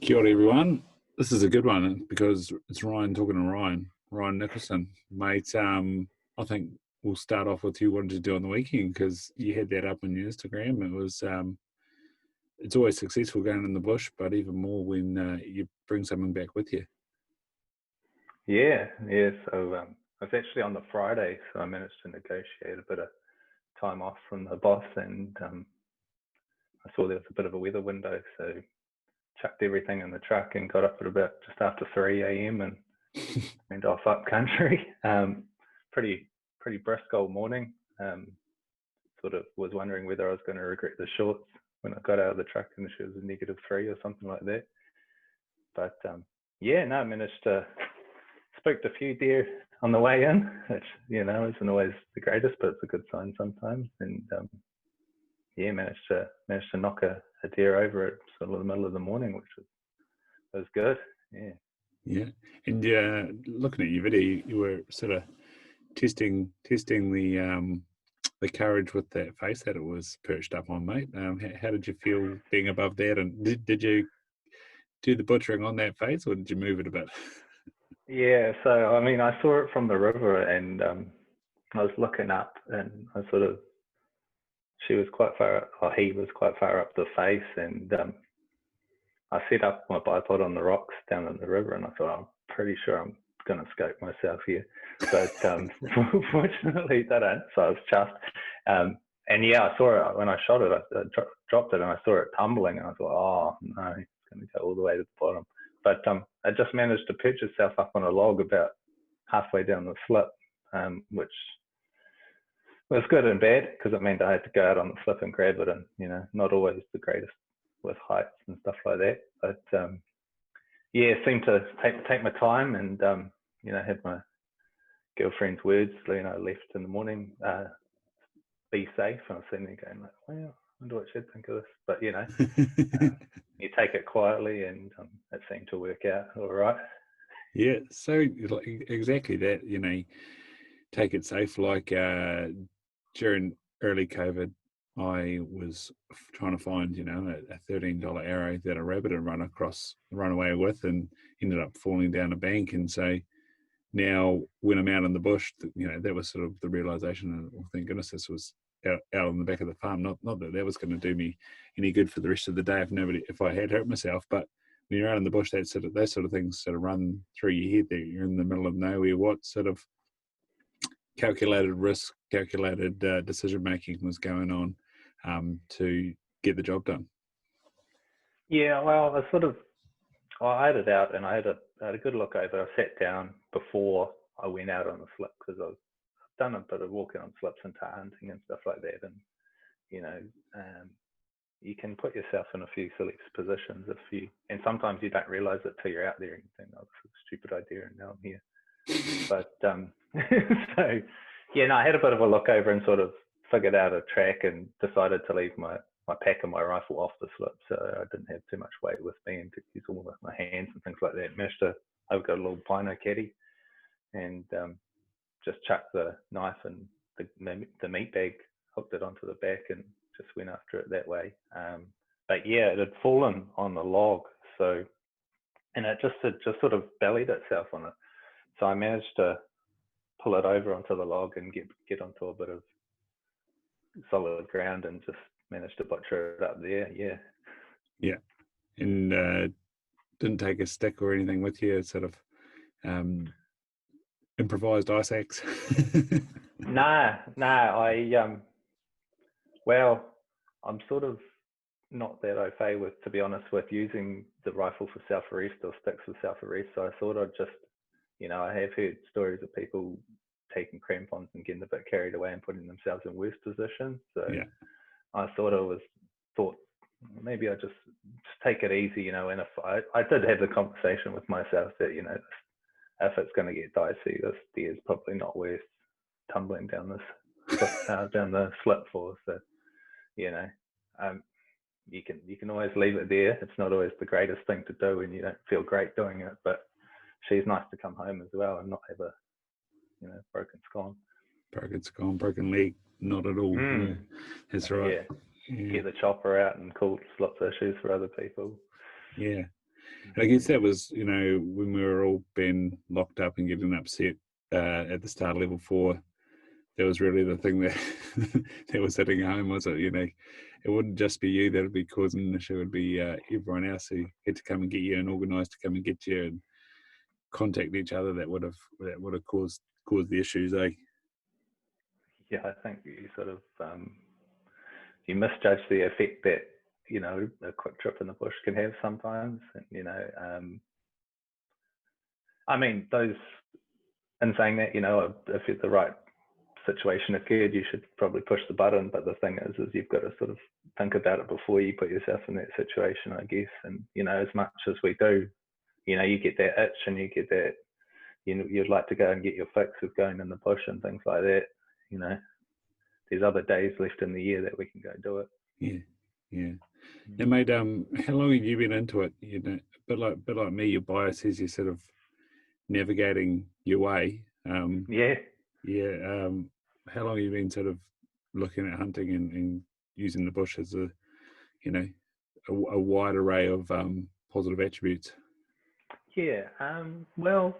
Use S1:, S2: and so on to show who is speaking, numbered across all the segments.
S1: Kia ora, everyone. This is a good one because it's Ryan talking to Ryan Nicholson. Mate, I think we'll start off with you. What did you do on the weekend? Because you had that up on your Instagram. It was, it's always successful going in the bush, but even more when you bring something back with you.
S2: Yeah. So I was actually on the Friday, so I managed to negotiate a bit of time off from the boss, and I saw there was a bit of a weather window, so chucked everything in the truck and got up at about just after 3 a.m. and went off up country. Pretty brisk old morning. Sort of was wondering whether I was going to regret the shorts when I got out of the truck and she was a -3 or something like that. But I managed to spoke to a few deer on the way in, which isn't always the greatest, but it's a good sign sometimes. And managed to knock a deer over at sort of the middle of the morning, which was good.
S1: Yeah. And looking at your video, you were sort of testing the courage with that face that it was perched up on, mate. How did you feel being above that? And did you do the butchering on that face, or did you move it a bit?
S2: Yeah, so I mean, I saw it from the river, and I was looking up, and he was quite far up the face, and I set up my bipod on the rocks down in the river, and I thought, I'm pretty sure I'm going to scope myself here, but fortunately didn't, so I was chuffed. And I saw it when I shot it. I dropped it, and I saw it tumbling, and I thought, oh no, it's going to go all the way to the bottom. But it just managed to perch itself up on a log about halfway down the slip, which was good and bad, because it meant I had to go out on the slip and grab it, and not always the greatest with heights and stuff like that. But seemed to take my time, and had my girlfriend's words, left in the morning, be safe. And I was sitting there going like, well, I wonder what she'd think of this. But you take it quietly, and it seemed to work out all right.
S1: Yeah, so exactly that, take it safe. Like during early COVID, I was trying to find, a $13 arrow that a rabbit had run away with, and ended up falling down a bank. And so now when I'm out in the bush, that was sort of the realization of, thank goodness this was out on the back of the farm. Not that was going to do me any good for the rest of the day if I had hurt myself, but when you're out in the bush, those sort of things sort of run through your head that you're in the middle of nowhere. What sort of calculated risk, calculated decision making was going on to get the job done? Yeah,
S2: well, I had it out, and I had a good look over. I sat down before I went out on the slip, because I've done a bit of walking on slips and tar hunting and stuff like that, and you can put yourself in a few silly positions and sometimes you don't realize it till you're out there and you think, oh, this is a stupid idea, and now I'm here. But I had a bit of a look over and sort of figured out a track, and decided to leave my pack and my rifle off the slip, so I didn't have too much weight with me and could use all of my hands and things like that. I've got a little pino caddy, and just chucked the knife and the meat bag, hooked it onto the back, and just went after it that way. But it had fallen on the log, and it just sort of bellied itself on it. So I managed to pull it over onto the log and get onto a bit of solid ground, and just managed to butcher it up there.
S1: Yeah. And didn't take a stick or anything with you, sort of improvised ice axe?
S2: No. I'm sort of not that au fait with, to be honest, with using the rifle for self-arrest or sticks for self-arrest. So I thought I'd just, I have heard stories of people taking crampons and getting a bit carried away and putting themselves in worse positions. So I thought maybe I just take it easy, and if I did have the conversation with myself that, if it's going to get dicey, this deer is probably not worth tumbling down down the slip for. So, you can always leave it there. It's not always the greatest thing to do, and you don't feel great doing it, but she's nice to come home as well and not have a broken scone.
S1: Broken leg, not at all. Yeah, that's right.
S2: Yeah. Get the chopper out and call slip issues for other people.
S1: Yeah. And I guess that was, when we were all being locked up and getting upset at the start of level 4, that was really the thing that that was hitting home, was it? It wouldn't just be you that would be causing an issue; it would be everyone else who had to come and get you and organise to come and get you and contact each other. That would have caused the issues, eh?
S2: Yeah, I think you sort of you misjudge the effect that a quick trip in the bush can have sometimes, and I mean, those. In saying that, if it's the right situation occurred, you should probably push the button. But the thing is you've got to sort of think about it before you put yourself in that situation, I guess. And as much as we do, you get that itch and you get that, you'd like to go and get your fix of going in the bush and things like that. There's other days left in the year that we can go do it.
S1: Yeah. Now, mate, how long have you been into it? A bit like me, your bias is you're sort of navigating your way.
S2: Yeah.
S1: How long have you been sort of looking at hunting and using the bush as a wide array of positive attributes?
S2: Yeah. Well,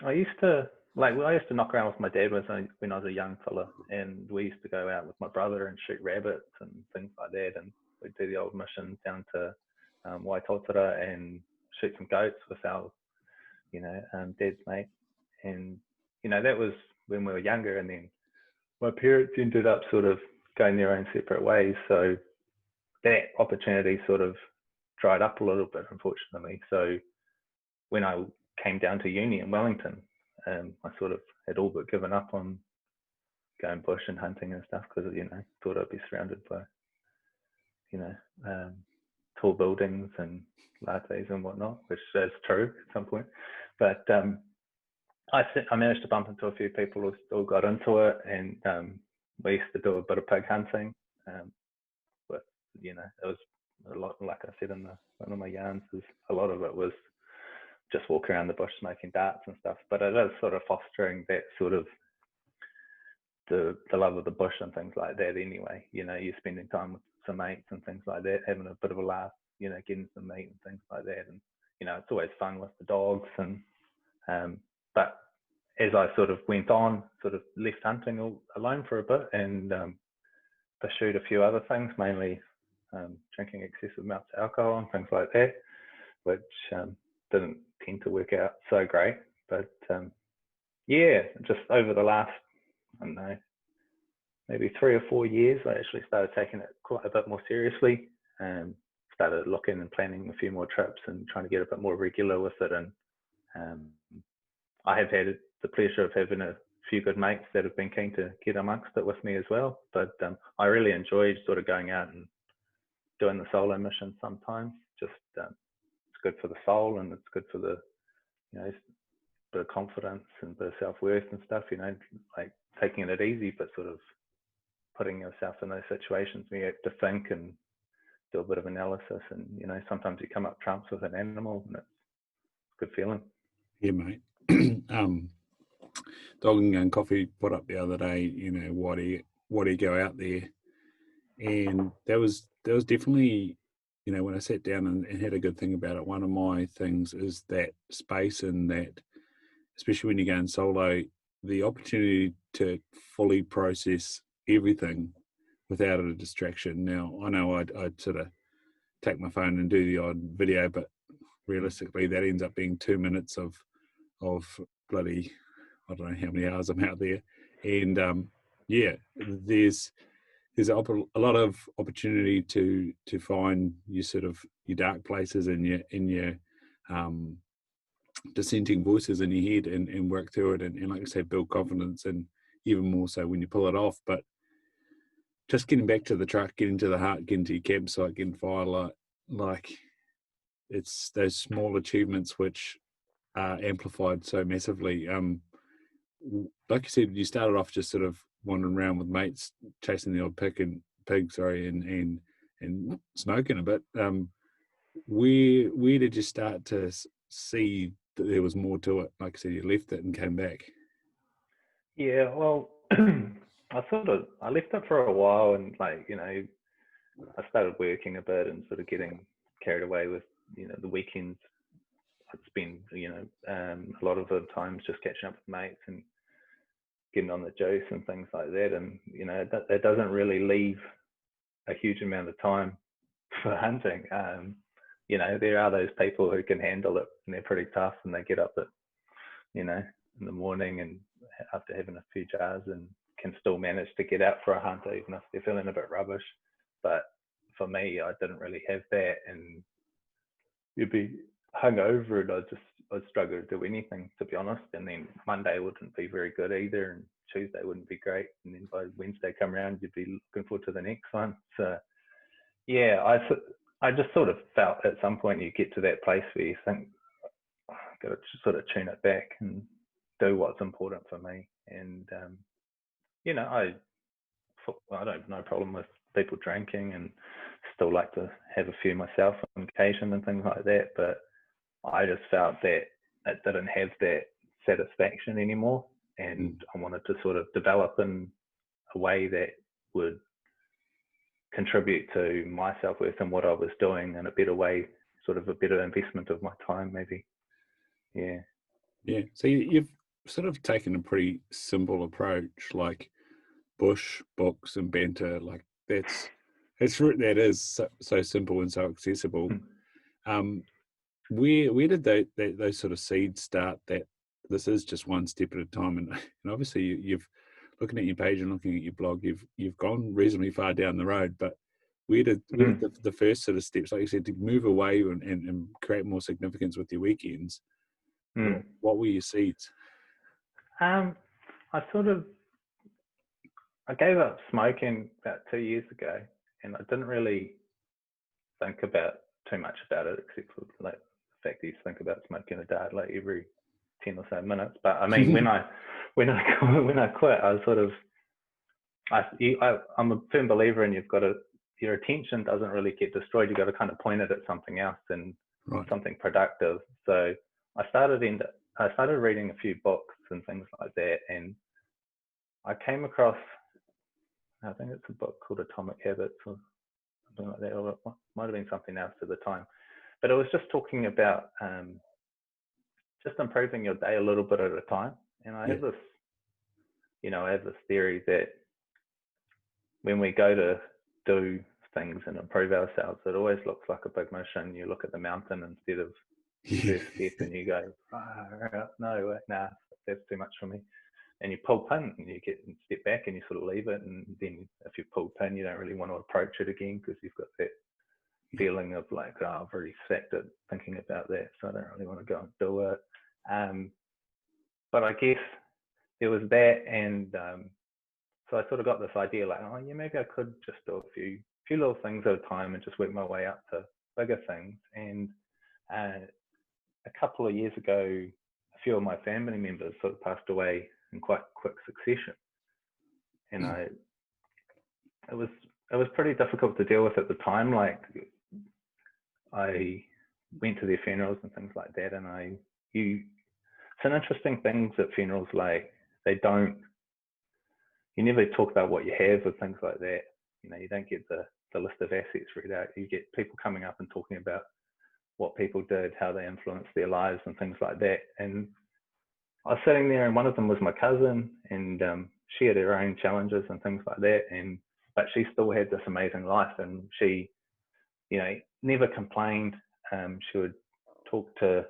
S2: I used to knock around with my dad when I was a young fella, and we used to go out with my brother and shoot rabbits and things like that, and we'd do the old missions down to Waitotara and shoot some goats with our dad's mate. And that was when we were younger, and then my parents ended up sort of going their own separate ways, so that opportunity sort of dried up a little bit, unfortunately. So when I came down to uni in Wellington, I sort of had all but given up on going bush and hunting and stuff, because thought I'd be surrounded by tall buildings and lattes and whatnot, which is true at some point. But I managed to bump into a few people who still got into it, and we used to do a bit of pig hunting. But it was a lot, like I said in one of my yarns, is a lot of it was just walk around the bush smoking darts and stuff. But it is sort of fostering that sort of the love of the bush and things like that anyway. You're spending time with some mates and things like that, having a bit of a laugh, getting some meat and things like that. And it's always fun with the dogs. And but as I sort of went on, sort of left hunting all alone for a bit, and pursued a few other things, mainly drinking excessive amounts of alcohol and things like that, which didn't tend to work out so great. But just over the last, I don't know, maybe 3 or 4 years, I actually started taking it quite a bit more seriously, and started looking and planning a few more trips and trying to get a bit more regular with it. And I have had the pleasure of having a few good mates that have been keen to get amongst it with me as well. But I really enjoyed sort of going out and doing the solo mission sometimes. Just it's good for the soul, and it's good for the bit of confidence and bit of self-worth and stuff, like taking it easy, but sort of putting yourself in those situations where you have to think and do a bit of analysis, and sometimes you come up trumps with an animal, and it's a good feeling.
S1: Yeah, mate. Dogging and Coffee put up the other day, why do you go out there? And that was definitely, when I sat down and had a good think about it, one of my things is that space, and that, especially when you're going solo, the opportunity to fully process everything without a distraction. Now, I know I'd sort of take my phone and do the odd video, but realistically that ends up being 2 minutes of bloody, I don't know how many hours I'm out there. And there's a lot of opportunity to find your dark places and your dissenting voices in your head, and work through it, and like I say, build confidence, and even more so when you pull it off. But just getting back to the truck, getting to the hut, getting to your campsite, getting firelight, like it's those small achievements which are amplified so massively. Like you said, you started off just sort of wandering around with mates, chasing the odd pig, and smoking a bit. Where did you start to see that there was more to it? Like I said, you left it and came back.
S2: Yeah, well, I left it for a while, and I started working a bit and sort of getting carried away with the weekends I'd spend, a lot of the times just catching up with mates and getting on the juice and things like that. And, that doesn't really leave a huge amount of time for hunting. There are those people who can handle it and they're pretty tough and they get up at, in the morning and after having a few jars and can still manage to get out for a hunt even if they're feeling a bit rubbish. But for me, I didn't really have that, and you'd be hungover and I'd struggle to do anything, to be honest. And then Monday wouldn't be very good either, and Tuesday wouldn't be great, and then by Wednesday come around you'd be looking forward to the next one. So yeah, I just sort of felt at some point you get to that place where you think, I've got to sort of tune it back and do what's important for me. And I don't have no problem with people drinking and still like to have a few myself on occasion and things like that, but I just felt that it didn't have that satisfaction anymore, and I wanted to sort of develop in a way that would contribute to my self-worth and what I was doing in a better way, sort of a better investment of my time maybe. Yeah.
S1: So you've sort of taken a pretty simple approach, like bush, books and banter. Like that is so simple and so accessible. Where did those sort of seeds start, that this is just one step at a time? And obviously you've looking at your page and looking at your blog, you've gone reasonably far down the road, but where did the first sort of steps, like you said, to move away and create more significance with your weekends, what were your seeds?
S2: I gave up smoking about 2 years ago, and I didn't really think about too much about it, except for like the fact that you think about smoking a dart like every 10 or so minutes. But I mean, when I quit, I was sort of, I'm a firm believer in your attention doesn't really get destroyed. You got to kind of point it at something else and something productive. So I started reading a few books and things like that, and I came across, I think it's a book called Atomic Habits or something like that, or it might have been something else at the time, but it was just talking about just improving your day a little bit at a time. And I have this, theory that when we go to do things and improve ourselves, it always looks like a big mission. You look at the mountain instead of the first step and you go, no, nah, that's too much for me. And you pull pin and you step back and you sort of leave it. And then if you pull pin, you don't really want to approach it again because you've got that feeling of like, I've already sacked it thinking about that, so I don't really want to go and do it. But I guess there was that, and so I sort of got this idea like, maybe I could just do a few little things at a time and just work my way up to bigger things. And a couple of years ago, a few of my family members sort of passed away in quite quick succession, and it was pretty difficult to deal with at the time. Like, I went to their funerals and things like that, and it's an interesting thing at funerals. Like, you never talk about what you have or things like that. You don't get the list of assets read out. You get people coming up and talking about what people did, how they influenced their lives and things like that. And I was sitting there, and one of them was my cousin, and she had her own challenges and things like that. But she still had this amazing life, and she, never complained. She would talk to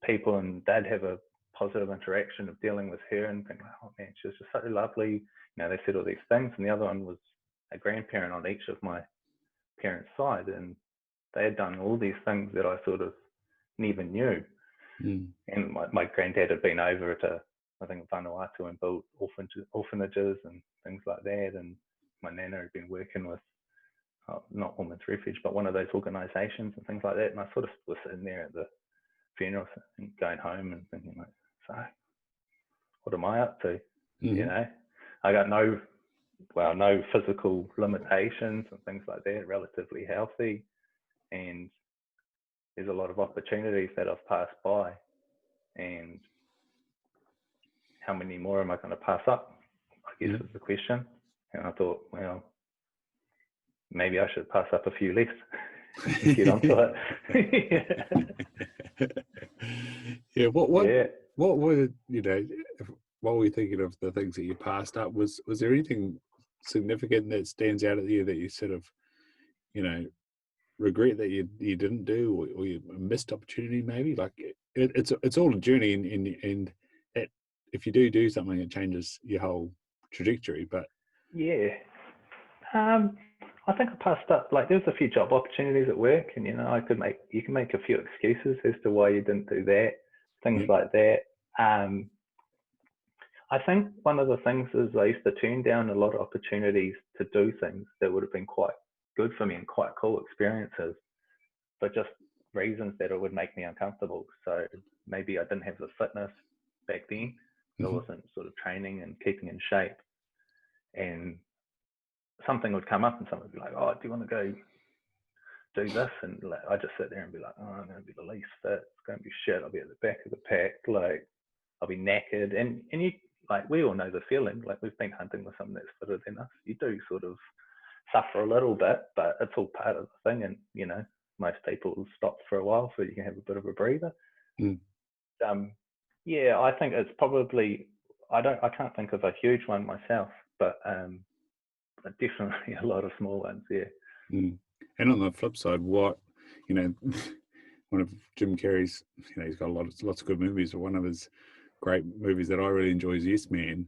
S2: people, and they'd have a positive interaction of dealing with her, and think, oh man, she was just so lovely. They said all these things. And the other one was a grandparent on each of my parents' side, and they had done all these things that I sort of never knew. And my granddad had been over to, I think, Vanuatu and built orphanages and things like that. And my nana had been working with, not Women's Refuge, but one of those organisations and things like that. And I sort of was sitting there at the funeral and going home and thinking, like, so what am I up to? I got no physical limitations and things like that, relatively healthy, and there's a lot of opportunities that I've passed by, and how many more am I going to pass up, I guess, is the question. And I thought, well, maybe I should pass up a few less. and get onto it.
S1: Yeah.
S2: Yeah.
S1: What were, you know, while we're thinking of the things that you passed up, was there anything significant that stands out at you that you sort of, you know, regret that you didn't do, or you missed opportunity maybe? Like it's all a journey, and that if you do something, it changes your whole trajectory. But
S2: Yeah. I think I passed up, like there was a few job opportunities at work, and you know, you can make a few excuses as to why you didn't do that, things
S1: yeah.
S2: like that. I think one of the things is I used to turn down a lot of opportunities to do things that would have been quite good for me and quite cool experiences, but just reasons that it would make me uncomfortable. So maybe I didn't have the fitness back then. So I wasn't sort of training and keeping in shape. And something would come up and someone would be like, oh, do you want to go do this? And like, I just sit there and be like, oh, I'm going to be the least fit. It's going to be shit. I'll be at the back of the pack. Like, I'll be knackered. And you, like, we all know the feeling. Like, we've been hunting with someone that's fitter than us. You do sort of suffer a little bit, but it's all part of the thing. And, you know, most people will stop for a while so you can have a bit of a breather.
S1: Mm.
S2: Yeah, I think it's probably, I can't think of a huge one myself, but definitely a lot of small ones, yeah.
S1: Mm. And on the flip side, what, you know, one of Jim Carrey's, you know, he's got lots of good movies, but one of his great movies that I really enjoy is Yes Man.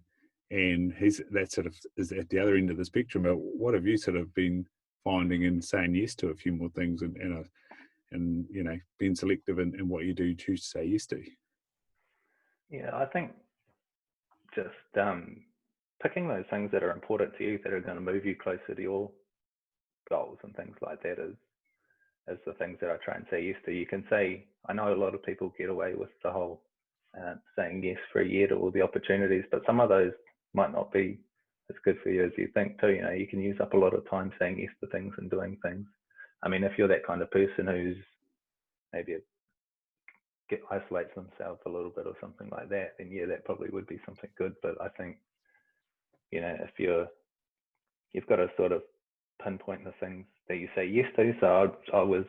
S1: And that sort of is at the other end of the spectrum. But what have you sort of been finding and saying yes to a few more things, and you know, being selective in what you do choose to say yes to?
S2: Yeah, I think just picking those things that are important to you, that are going to move you closer to your goals and things like that is the things that I try and say yes to. You can say, I know a lot of people get away with the whole saying yes for a year to all the opportunities, but some of those might not be as good for you as you think too. You know, you can use up a lot of time saying yes to things and doing things. I mean, if you're that kind of person who's maybe isolates themselves a little bit or something like that, then yeah, that probably would be something good. But I think, you know, if you've got to sort of pinpoint the things that you say yes to. So I was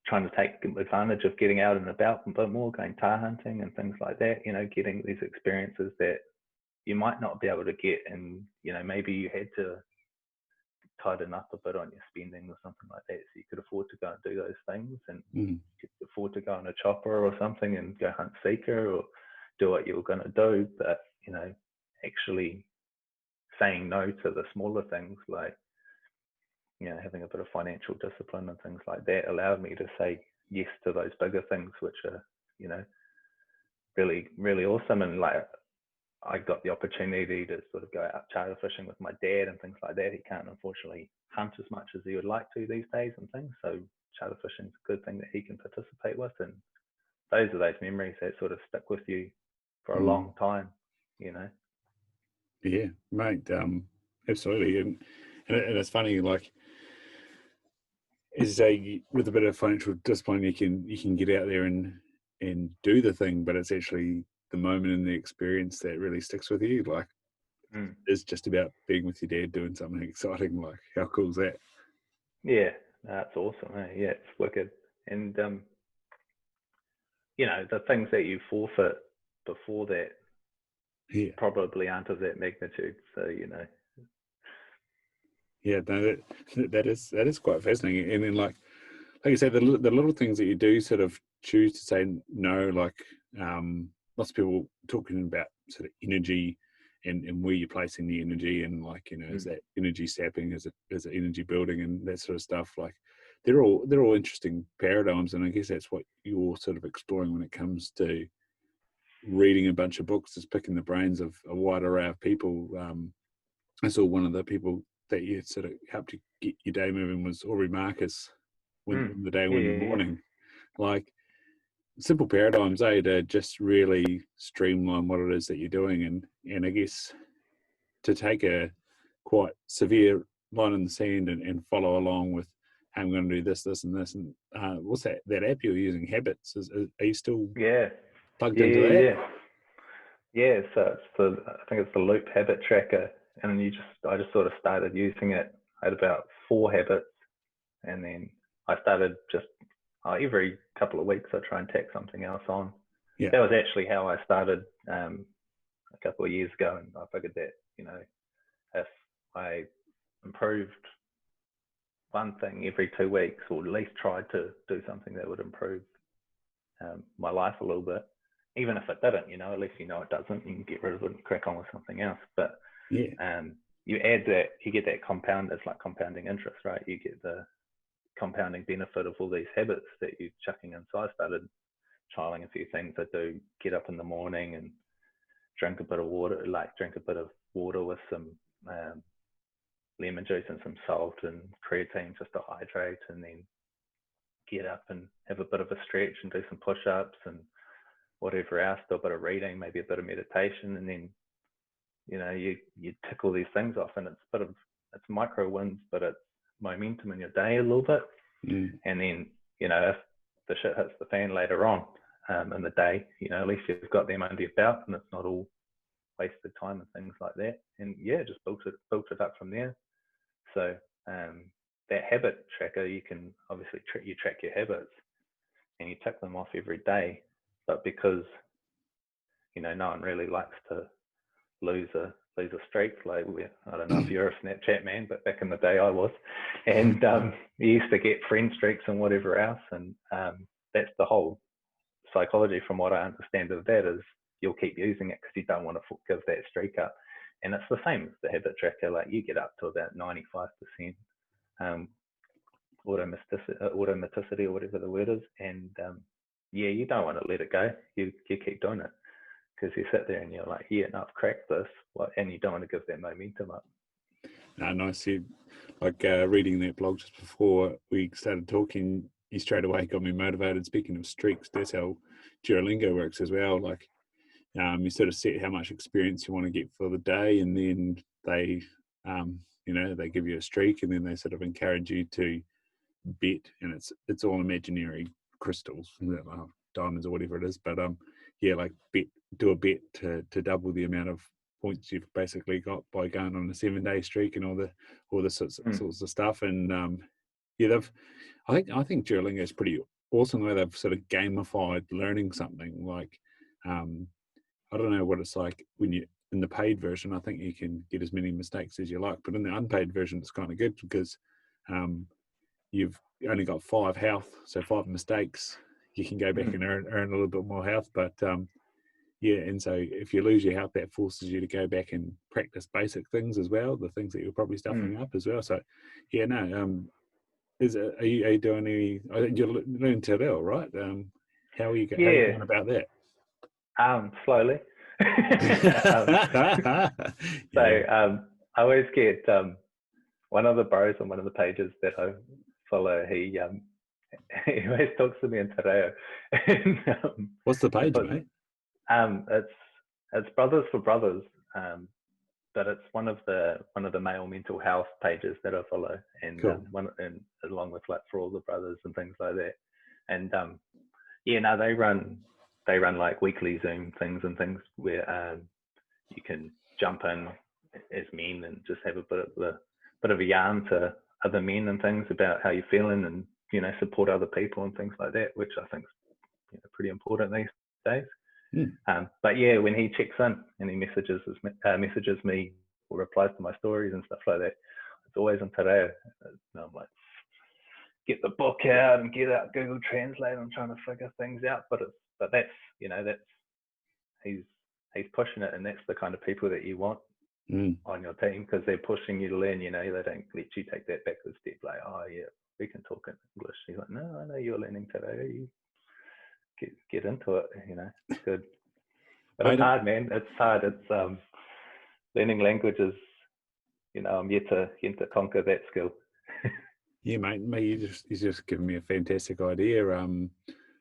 S2: trying to take advantage of getting out and about a bit more, going tar hunting and things like that, you know, getting these experiences that you might not be able to get. And, you know, maybe you had to tighten up a bit on your spending or something like that, so you could afford to go and do those things, and you could afford to go on a chopper or something and go hunt seeker or do what you were going to do. But, you know, actually saying no to the smaller things, like, you know, having a bit of financial discipline and things like that allowed me to say yes to those bigger things, which are, you know, really, really awesome. And like, I got the opportunity to sort of go out charter fishing with my dad and things like that. He can't unfortunately hunt as much as he would like to these days and things. So charter fishing is a good thing that he can participate with. And those are those memories that sort of stick with you for a long time, you know?
S1: Yeah, mate. Absolutely. And it's funny, like, as you say, with a bit of financial discipline, you can get out there and do the thing, but it's actually the moment and the experience that really sticks with you. Like, it's just about being with your dad doing something exciting. Like, how cool is that?
S2: Yeah, that's awesome. Yeah, it's wicked. And you know, the things that you forfeit before that probably aren't of that magnitude. So, you know.
S1: Yeah, no, that is quite fascinating. And then, like you said, the little things that you do sort of choose to say no, like lots of people talking about sort of energy and where you're placing the energy, and like, you know, is that energy sapping, is it energy building, and that sort of stuff. Like, they're all interesting paradigms, and I guess that's what you're sort of exploring when it comes to reading a bunch of books, is picking the brains of a wide array of people. I saw one of the people that you sort of helped you get your day moving was Aubrey Marcus, when the day, when the morning. Like, simple paradigms, to just really streamline what it is that you're doing, and I guess to take a quite severe line in the sand and follow along with, hey, I'm going to do this, and this, and what's that app you're using, Habits? Are you still plugged into that?
S2: Yeah, so I think it's the Loop habit tracker, and I just sort of started using it. I had about 4 habits, and then I started just every couple of weeks I try and tack something else on.
S1: Yeah.
S2: That was actually how I started a couple of years ago, and I figured that, you know, if I improved one thing every 2 weeks, or at least tried to do something that would improve my life a little bit, even if it didn't, you know, at least you know it doesn't, you can get rid of it and crack on with something else. But
S1: Yeah.
S2: You add that, you get that compound, it's like compounding interest, right? You get the compounding benefit of all these habits that you're chucking in. So I started trialing a few things. I do get up in the morning and drink a bit of water with some lemon juice and some salt and creatine just to hydrate, and then get up and have a bit of a stretch and do some push-ups and whatever else, do a bit of reading, maybe a bit of meditation, and then, you know, you tick all these things off, and it's micro wins, but it's momentum in your day a little bit. And then, you know, if the shit hits the fan later on in the day, you know, at least you've got them under your belt and it's not all wasted time and things like that. And yeah, just built it up from there. So that habit tracker, you can obviously track your habits and you tick them off every day. But because, you know, no one really likes to lose a streak. Like, I don't know if you're a Snapchat man, but back in the day I was, and you used to get friend streaks and whatever else, and that's the whole psychology, from what I understand of that, is you'll keep using it because you don't want to give that streak up. And it's the same as the habit tracker. Like, you get up to about 95% automaticity or whatever the word is, and yeah, you don't want to let it go. You keep doing it, because you sit there and you're like, yeah, no, I've cracked this, and you don't want to give that momentum up.
S1: No, nice. Like reading that blog just before we started talking, you straight away got me motivated. Speaking of streaks, that's how Duolingo works as well. Like, you sort of set how much experience you want to get for the day, and then they, you know, they give you a streak, and then they sort of encourage you to bet, and it's all imaginary crystals, diamonds or whatever it is. But yeah, like do a bet to double the amount of points you've basically got by going on a 7-day streak and all the sorts of stuff. And yeah, I think Duolingo is pretty awesome the way they've sort of gamified learning something. Like, I don't know what it's like when you in the paid version. I think you can get as many mistakes as you like, but in the unpaid version, it's kind of good because you've only got 5 health, so 5 mistakes. You can go back and earn a little bit more health, but yeah, and so if you lose your health, that forces you to go back and practice basic things as well, the things that you're probably stuffing up as well. So yeah, no, are you doing any? I think you're learning Te Reo, right? How are you going about that?
S2: Slowly. So I always get one of the bros on one of the pages that I follow. He always talks to me in Te Reo. And,
S1: what's the page, mate?
S2: It's Brothers for Brothers, but it's one of the male mental health pages that I follow, and
S1: cool.
S2: And along with like For All the Brothers and things like that. And yeah, no, they run like weekly Zoom things and things where you can jump in as men and just have a bit of a yarn to other men and things about how you're feeling, and, you know, support other people and things like that, which I think is, you know, pretty important these days. But yeah, when he checks in and he messages me or replies to my stories and stuff like that, it's always in Te Reo. And I'm like, get the book out and get out Google Translate. I'm trying to figure things out, but that's, you know, that's he's pushing it, and that's the kind of people that you want on your team, because they're pushing you to learn. You know, they don't let you take that backward step. Like, oh yeah, we can talk in English. He's like, no, I know you're learning Te Reo. You get into it. You know, it's good. But it's hard, man. It's hard. It's learning languages. You know, I'm yet to conquer that skill.
S1: Yeah, mate. You just given me a fantastic idea.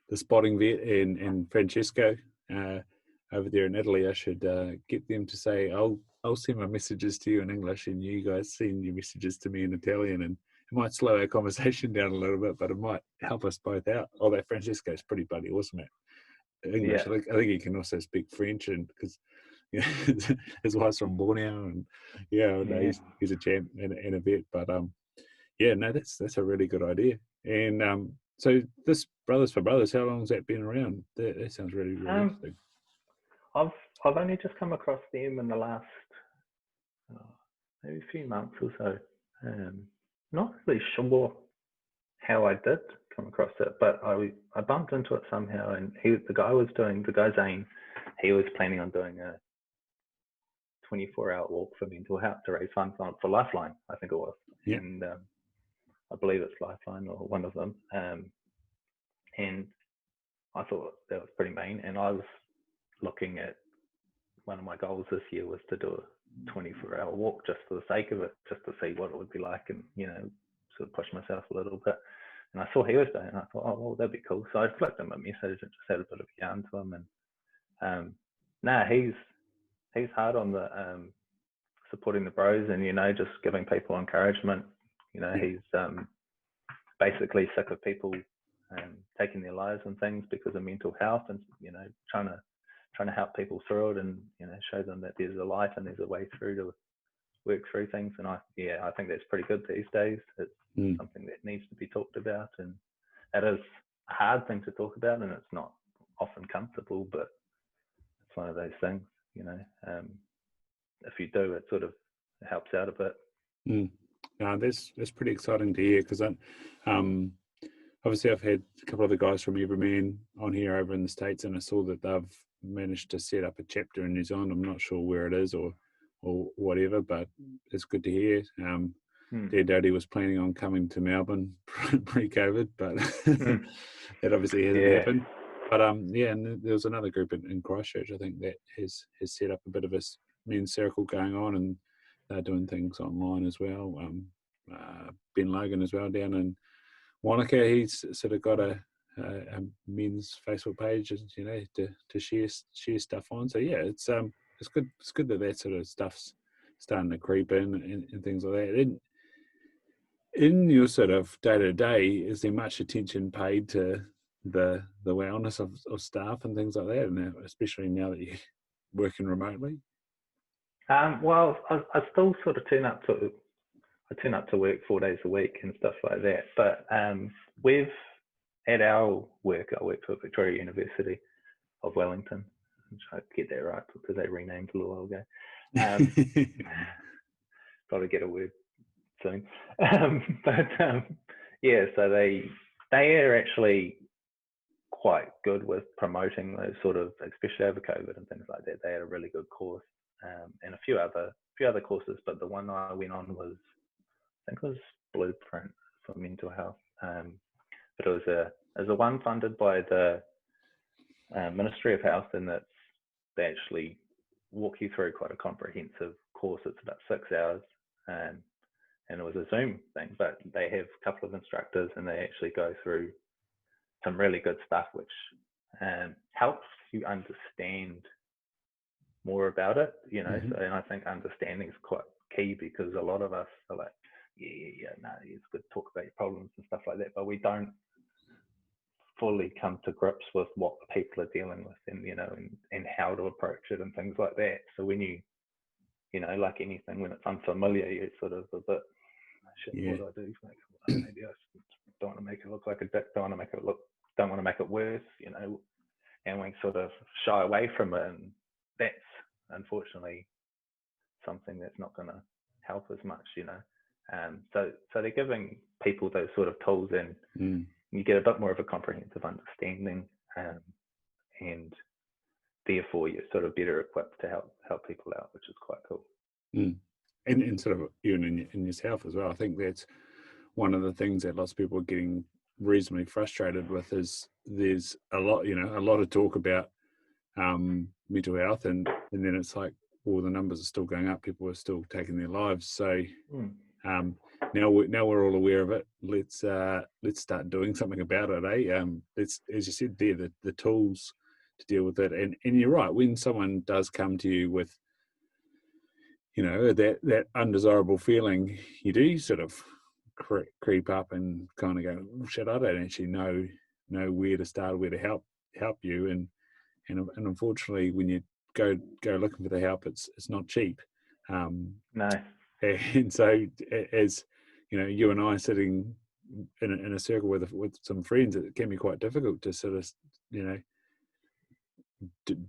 S1: The spotting vet and Francesco over there in Italy, I should get them to say, I'll send my messages to you in English, and you guys send your messages to me in Italian, and it might slow our conversation down a little bit, but it might help us both out. Although Francesco's pretty bloody awesome at English. Yeah. I think he can also speak French, and because his wife's from Borneo, and he's a champ and a vet. But yeah, no, that's a really good idea. And so this Brothers for Brothers, how long has that been around? That sounds really, really interesting.
S2: I've only just come across them in the last maybe a few months or so. Not really sure how I did come across it, but I bumped into it somehow. And the guy Zane, he was planning on doing a 24-hour walk for mental health to raise funds for Lifeline, I think it was.
S1: Yeah.
S2: And I believe it's Lifeline or one of them. And I thought that was pretty mean. And I was looking at one of my goals this year was to do a 24-hour walk just for the sake of it, just to see what it would be like and, sort of push myself a little bit. And I saw he was doing it and I thought, oh, well, that'd be cool. So I flicked him a message and just had a bit of a yarn to him. And he's hard on the supporting the bros and, just giving people encouragement. He's basically sick of people taking their lives and things because of mental health and, trying to help people through it and, show them that there's a life and there's a way through to work through things. And I think that's pretty good these days. It's something that needs to be talked about, and it is a hard thing to talk about, and it's not often comfortable, but it's one of those things, if you do, it sort of helps out a bit.
S1: No, that's pretty exciting to hear, because obviously I've had a couple of the guys from Everyman on here over in the States, and I saw that they've managed to set up a chapter in New Zealand. I'm not sure where it is or whatever, but it's good to hear. Dad Dodie was planning on coming to Melbourne pre-COVID, but that obviously hasn't happened. But and there was another group in Christchurch, I think, that has set up a bit of a men's circle going on, and they're doing things online as well. Ben Logan as well down in Wanaka, he's sort of got a men's Facebook page, to share stuff on. So yeah, it's good. It's good that sort of stuff's starting to creep in and things like that. In your sort of day to day, is there much attention paid to the wellness of staff and things like that, and especially now that you're working remotely?
S2: Well, I still sort of turn up to work 4 days a week and stuff like that. But at our work, I work for Victoria University of Wellington. I'm trying to get that right because they renamed a little while ago. Probably get a word soon. So they are actually quite good with promoting those sort of, especially over COVID and things like that. They had a really good course and a few other courses, but the one I went on was, I think it was Blueprint for Mental Health. But it was a one funded by the Ministry of Health, and they actually walk you through quite a comprehensive course. It's about 6 hours, and it was a Zoom thing, but they have a couple of instructors and they actually go through some really good stuff, which helps you understand more about it, So, and I think understanding is quite key, because a lot of us are like, it's good to talk about your problems and stuff like that, but we don't fully come to grips with what the people are dealing with, and and how to approach it and things like that. So when you like anything, when it's unfamiliar, you're sort of a bit, what do I do? Maybe I don't want to make it look like a dick, don't want to make it worse, and we sort of shy away from it, and that's unfortunately something that's not going to help as much, So they're giving people those sort of tools, and you get a bit more of a comprehensive understanding, and therefore you're sort of better equipped to help people out, which is quite cool.
S1: And sort of even in yourself as well. I think that's one of the things that lots of people are getting reasonably frustrated with, is there's a lot of talk about mental health, and then it's like, well, the numbers are still going up, people are still taking their lives. So now we're all aware of it. Let's start doing something about it, eh? It's, as you said there, the tools to deal with it. And you're right, when someone does come to you with that undesirable feeling, you do sort of creep up and kind of go, oh, shit, I don't actually know where to start, where to help you, and unfortunately when you go looking for the help, it's not cheap.
S2: No.
S1: And so, as you and I sitting in a circle with some friends, it can be quite difficult to sort of,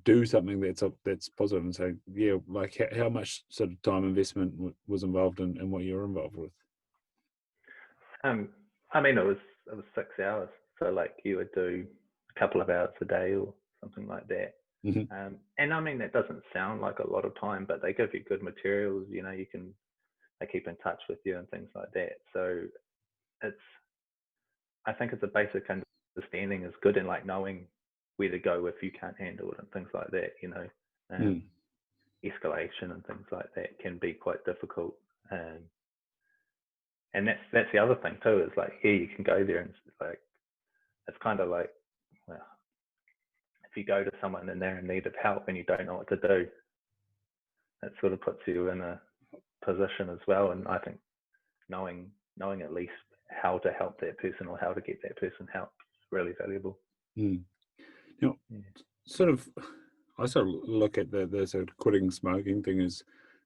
S1: do something that's positive. And so, yeah, like how much sort of time investment was involved in what you were involved with?
S2: I mean, it was 6 hours, so like you would do a couple of hours a day or something like that.
S1: Mm-hmm.
S2: And I mean, that doesn't sound like a lot of time, but they give you good materials. They keep in touch with you and things like that. So I think it's a basic understanding is good in like knowing where to go if you can't handle it and things like that. Escalation and things like that can be quite difficult. And that's the other thing too, is like, yeah, you can go there and like, it's kind of like, well, if you go to someone and they're in need of help and you don't know what to do, it sort of puts you in a position as well. And I think knowing at least how to help that person or how to get that person help is really valuable.
S1: Sort of, I sort of look at the sort of quitting smoking thing as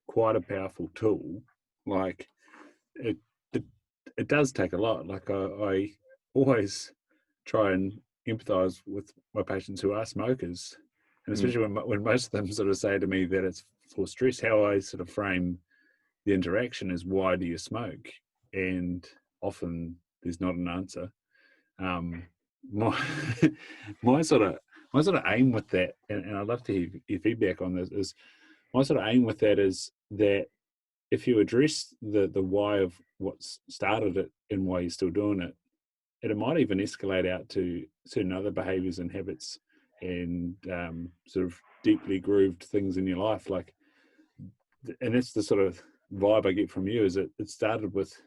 S1: quite a powerful tool. Like it does take a lot. Like I always try and empathize with my patients who are smokers, and especially when most of them sort of say to me that it's for stress. How I sort of frame the interaction is, why do you smoke? And often there's not an answer. My sort of aim with that, and I'd love to hear your feedback on this, is my sort of aim with that is that if you address the why of what's started it and why you're still doing it, it might even escalate out to certain other behaviors and habits and sort of deeply grooved things in your life. Like, and that's the sort of vibe I get from you, is it started with,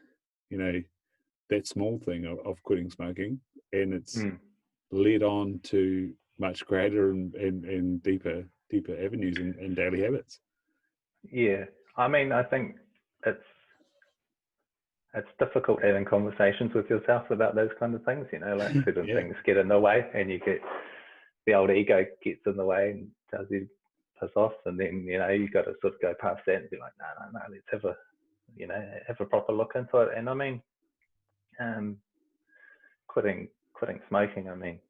S1: that small thing of quitting smoking, and it's led on to much greater and deeper avenues and daily habits.
S2: Yeah, I mean, I think it's difficult having conversations with yourself about those kind of things, like certain things get in the way, and you get the old ego gets in the way and tells you piss off, and then you got to sort of go past that and be like, no, let's have a proper look into it. And I mean, quitting smoking, I mean,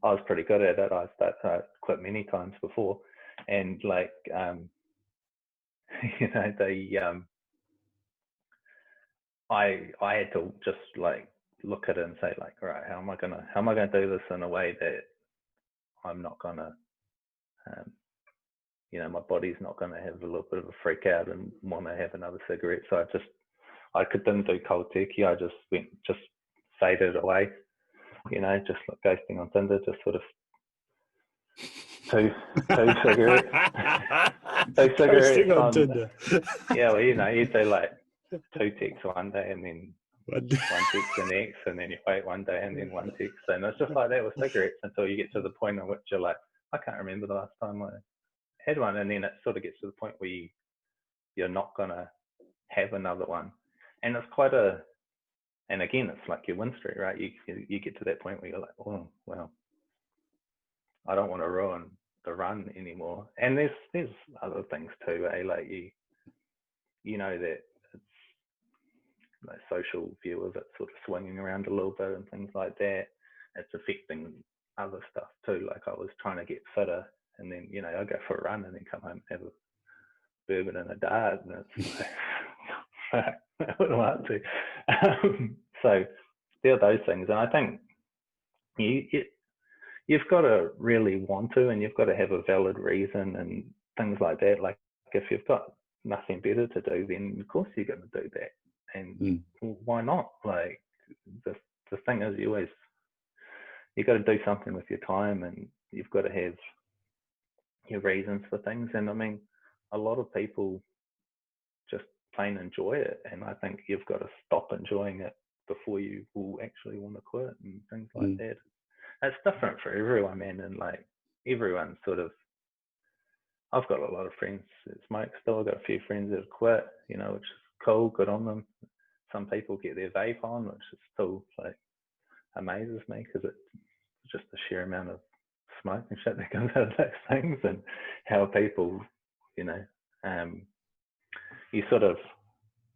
S2: I was pretty good at it. I quit many times before, and like I had to just like look at it and say like, all right, how am I gonna do this in a way that I'm not gonna my body's not gonna have a little bit of a freak out and want to have another cigarette. So I didn't do cold turkey. I just faded away, just like ghosting on Tinder, just sort of two cigarettes. Two cigarettes on Tinder. Yeah, well, you do like 2 texts one day and then one text the next, and then you wait one day and then one text, and it's just like that with cigarettes until you get to the point in which you're like, I can't remember the last time I had one, and then it sort of gets to the point where you're not gonna have another one, and it's quite and again, it's like your win streak, right? You get to that point where you're like, oh well, I don't want to ruin the run anymore. And there's other things too, like you know that it's like social view of it sort of swinging around a little bit and things like that. It's affecting other stuff too. Like I was trying to get fitter, and then I go for a run and then come home and have a bourbon and a dart, and it's like, I wouldn't want to. So there are those things, and I think you've got to really want to, and you've got to have a valid reason and things like that. Like if you've got nothing better to do, then of course you're going to do that. And why not? Like the thing is, you got to do something with your time, and you've got to have your reasons for things. And I mean, a lot of people just plain enjoy it, and I think you've got to stop enjoying it before you will actually want to quit and things like that. It's different for everyone, man, and like everyone's sort of. I've got a lot of friends that smoke still. I've got a few friends that have quit, which is cool, good on them. Some people get their vape on, which is still like amazes me, because it's just the sheer amount of smoke and shit that comes out of those things, and how people, you sort of,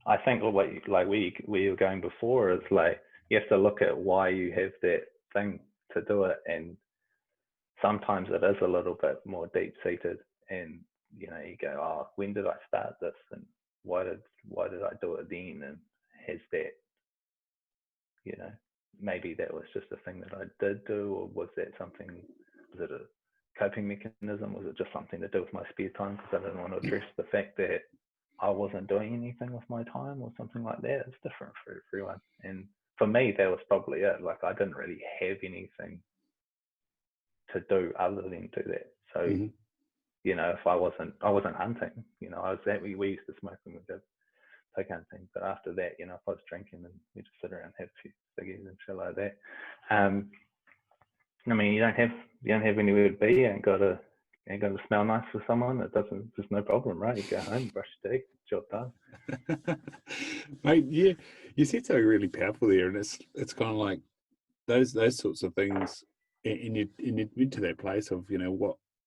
S2: I think where you're going before is like you have to look at why you have that thing to do it, and sometimes it is a little bit more deep seated, and you go, oh, when did I start this, and why did I do it then, and has that, maybe that was just a thing that I did do, or was that something, was it a coping mechanism, was it just something to do with my spare time because I didn't want to address the fact that I wasn't doing anything with my time or something like that. It's different for everyone, and for me that was probably it. Like, I didn't really have anything to do other than do that. So
S1: Mm-hmm.
S2: if I wasn't hunting, I was that, we used to smoke and we did pig hunting, but after that, if I was drinking, and we just sit around and have a few ciggies and shit like that. I mean, you don't have anywhere to be, and got to smell nice for someone. There's no problem, right? You go home, brush your teeth, job done.
S1: Mate, yeah, you said something really powerful there, and it's kind of like those sorts of things, and you went to that place of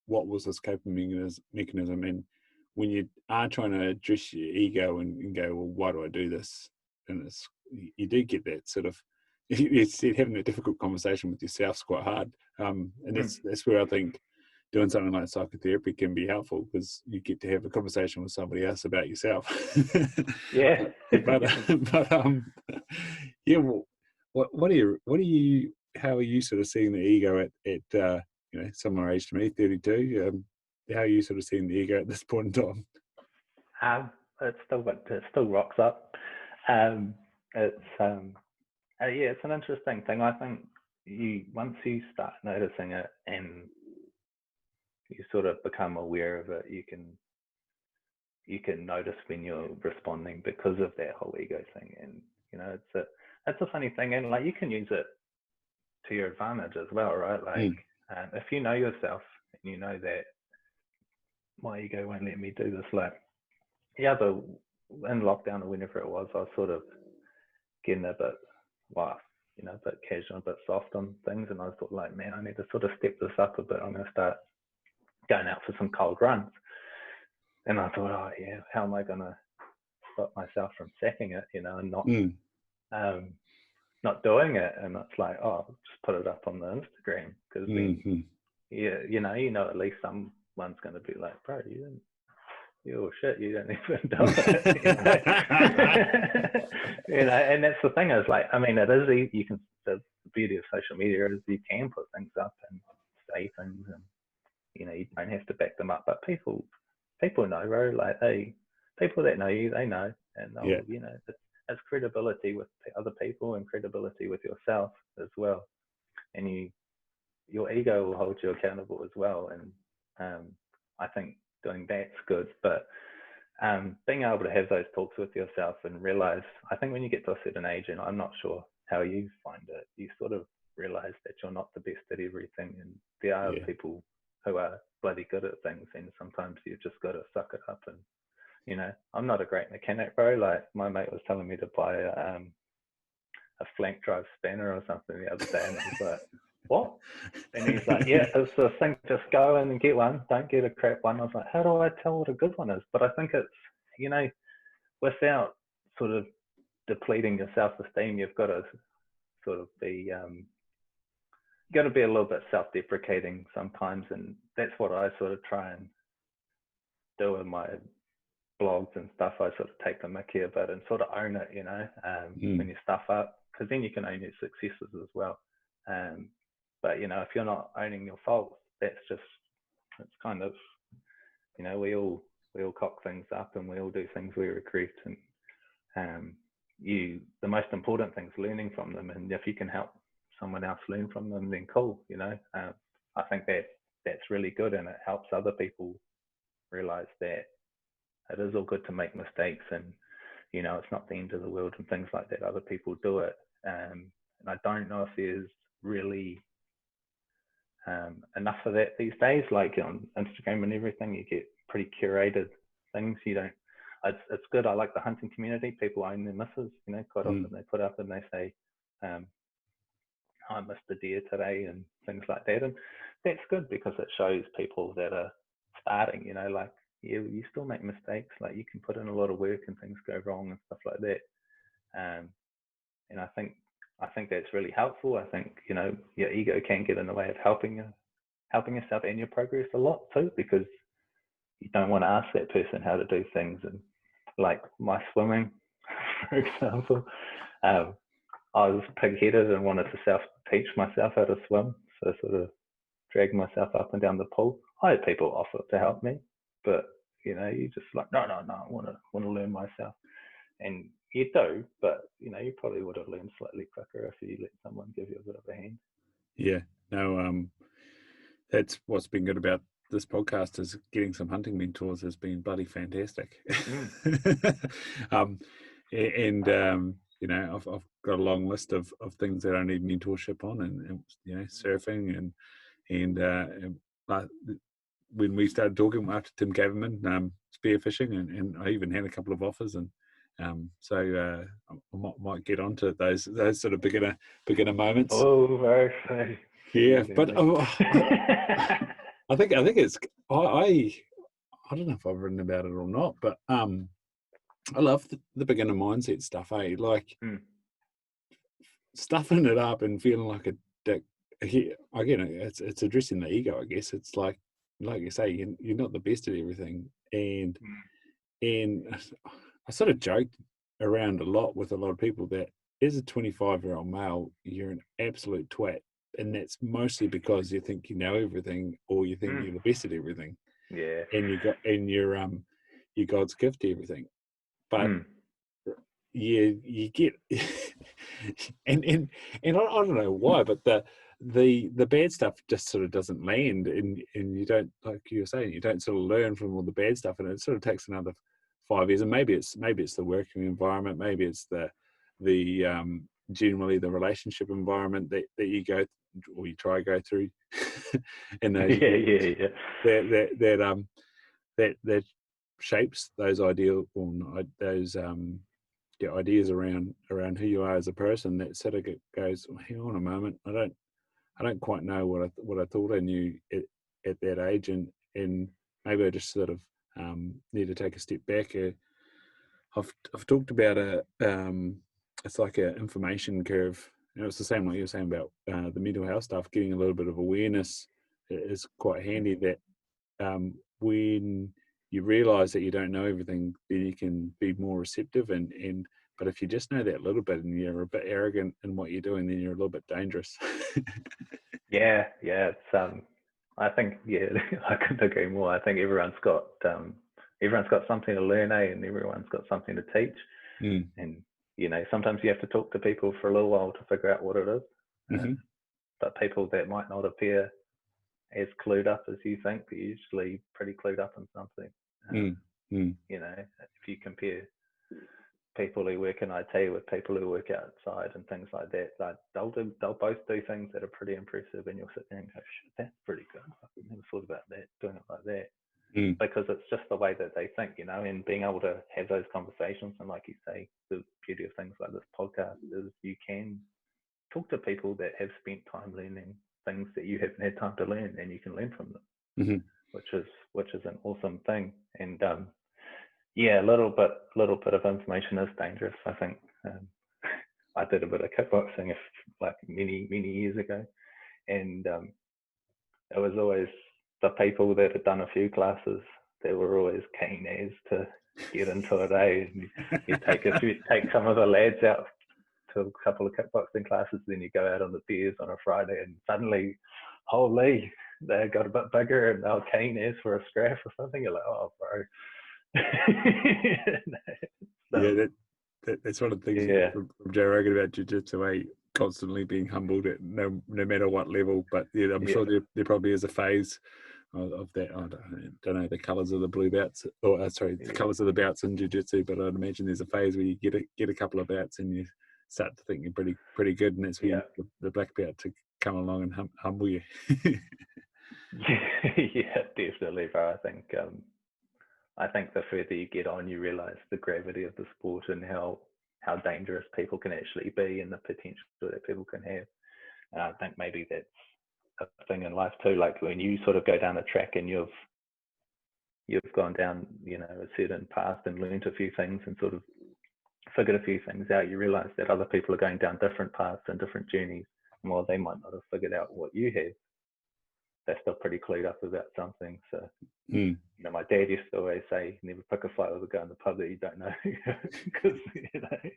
S1: what was this coping mechanism, and when you are trying to address your ego and go, well, why do I do this? And you do get that sort of, you said having that difficult conversation with yourself is quite hard, and that's where I think doing something like psychotherapy can be helpful, because you get to have a conversation with somebody else about yourself.
S2: Yeah.
S1: but yeah, well, how are you sort of seeing the ego at similar age to me, 32? How are you sort of seeing the ego at this point in time?
S2: It still rocks up. It's it's an interesting thing. I think once you start noticing it and you sort of become aware of it, you can notice when you're responding because of that whole ego thing. And it's a funny thing, and like, you can use it to your advantage as well, right? Like, if you know yourself and you know that my ego won't let me do this, like, but in lockdown or whenever it was, I was sort of getting a bit, a bit casual, a bit soft on things, and I thought, like, man, I need to sort of step this up a bit. I'm going to start going out for some cold runs. And I thought, oh yeah, how am I going to stop myself from sacking it, and not doing it? And it's like, oh, just put it up on the Instagram, because then, at least someone's going to be like, bro, you shit, you don't even do it. And that's the thing, is like, I mean, it is easy. The beauty of social media is you can put things up and say things, and you don't have to back them up, but people know, bro. Like, people that know you, they know, and it's credibility with other people and credibility with yourself as well, and your ego will hold you accountable as well. And I think doing that's good, but being able to have those talks with yourself and realize, I think when you get to a certain age, and I'm not sure how you find it, you sort of realize that you're not the best at everything, and there are people who are bloody good at things, and sometimes you just got to suck it up. And I'm not a great mechanic, bro. Like, my mate was telling me to buy a flank drive spanner or something the other day, and I was like, what? And he's like, yeah, it's the thing, just go in and get one, don't get a crap one. I was like, how do I tell what a good one is? But I think it's, without sort of depleting your self-esteem, you've got to sort of be got to be a little bit self-deprecating sometimes, and that's what I sort of try and do in my blogs and stuff. I sort of take the mickey a bit and sort of own it, when you stuff up, because then you can own your successes as well. But if you're not owning your faults, it's kind of, we all cock things up, and we all do things we regret, and the most important thing is learning from them, and if you can help someone else learn from them, then cool. I think that's really good, and it helps other people realize that it is all good to make mistakes, and it's not the end of the world and things like that. Other people do it, and I don't know if there's really enough of that these days. Like on Instagram and everything, you get pretty curated things. It's good. I like the hunting community. People own their misses. Quite often they put up and they say, I missed a deer today, and things like that. And that's good, because it shows people that are starting, like, you still make mistakes. Like, you can put in a lot of work and things go wrong and stuff like that. And I think I think that's really helpful. I think, you know, your ego can get in the way of helping yourself and your progress a lot too, because you don't want to ask that person how to do things. And like my swimming, for example, I was pig-headed and wanted to teach myself how to swim. So sort of dragged myself up and down the pool. I had people offer to help me, but you know, you just like, no, I want to learn myself. And you do, but you know, you probably would have learned slightly quicker if you let someone give you a bit of a hand.
S1: Yeah, no, that's what's been good about this podcast, is getting some hunting mentors has been bloody fantastic. You know, I've got a long list of things that I need mentorship on, and you know, surfing and when we started talking after Tim Gaverman, spearfishing, and I even had a couple of offers, and so I might get onto those sort of beginner moments.
S2: Oh, very funny.
S1: Yeah, but I think it's I don't know if I've written about it or not, but I love the beginner mindset stuff. Like stuffing it up and feeling like a dick. Again, it's addressing the ego, I guess. It's like you say, you're not the best at everything, and I sort of joked around a lot with a lot of people that as a 25-year-old male, you're an absolute twat, and that's mostly because you think you know everything, or you think you're the best at everything.
S2: Yeah.
S1: And you're God's gift to everything. But you get and I don't know why, but the bad stuff just sort of doesn't land, and you don't, like you were saying, you don't sort of learn from all the bad stuff, and it sort of takes another 5 years. And maybe it's the working environment, maybe it's the generally the relationship environment that you go, or you try to go through in those years, that shapes those those ideas around who you are as a person. That sort of goes, hang on a moment, I don't quite know what I thought I knew at that age, and maybe I just sort of need to take a step back. I've talked about it's like an information curve. You know, it's the same like you were saying about the mental health stuff. Getting a little bit of awareness is quite handy. That when you realise that you don't know everything, then you can be more receptive. But if you just know that little bit and you're a bit arrogant in what you're doing, then you're a little bit dangerous.
S2: Yeah. It's I think, yeah, I couldn't agree more. I think everyone's got something to learn, and everyone's got something to teach. And you know, sometimes you have to talk to people for a little while to figure out what it is. But people that might not appear as clued up as you think, are usually pretty clued up in something. You know, if you compare people who work in IT with people who work outside and things like that, like they'll both do things that are pretty impressive, and you'll sit there and go, shit, that's pretty good. I never thought about that, doing it like that. Because it's just the way that they think, you know, and being able to have those conversations. And like you say, the beauty of things like this podcast is you can talk to people that have spent time learning things that you haven't had time to learn, and you can learn from them, which is an awesome thing. And yeah, a little bit of information is dangerous. I think I did a bit of kickboxing like many years ago, and it was always the people that had done a few classes, they were always keen as to get into it. You take some of the lads out to a couple of kickboxing classes, then you go out on the beers on a Friday, and suddenly, holy, they got a bit bigger and they were keen as for a scrap or something. You're like, oh, bro.
S1: That's one of the things from Joe Rogan about jiu-jitsu, constantly being humbled at no matter what level. But yeah, I'm sure there probably is a phase of that. I don't know the colours of the blue belts, or the colours of the belts in jiu-jitsu, but I'd imagine there's a phase where you get a couple of bouts and you start to think you're pretty good, and that's where the black belt to come along and humble you.
S2: Yeah, definitely, bro. I think the further you get on, you realise the gravity of the sport and how dangerous people can actually be, and the potential that people can have. And I think maybe that's a thing in life too. Like when you sort of go down a track and you've gone down, you know, a certain path and learned a few things and sort of figured a few things out, you realize that other people are going down different paths and different journeys. And while they might not have figured out what you have, they're still pretty clued up about something. So, you know, my dad used to always say, never pick a fight with a guy in the pub that you don't know, because, you know, it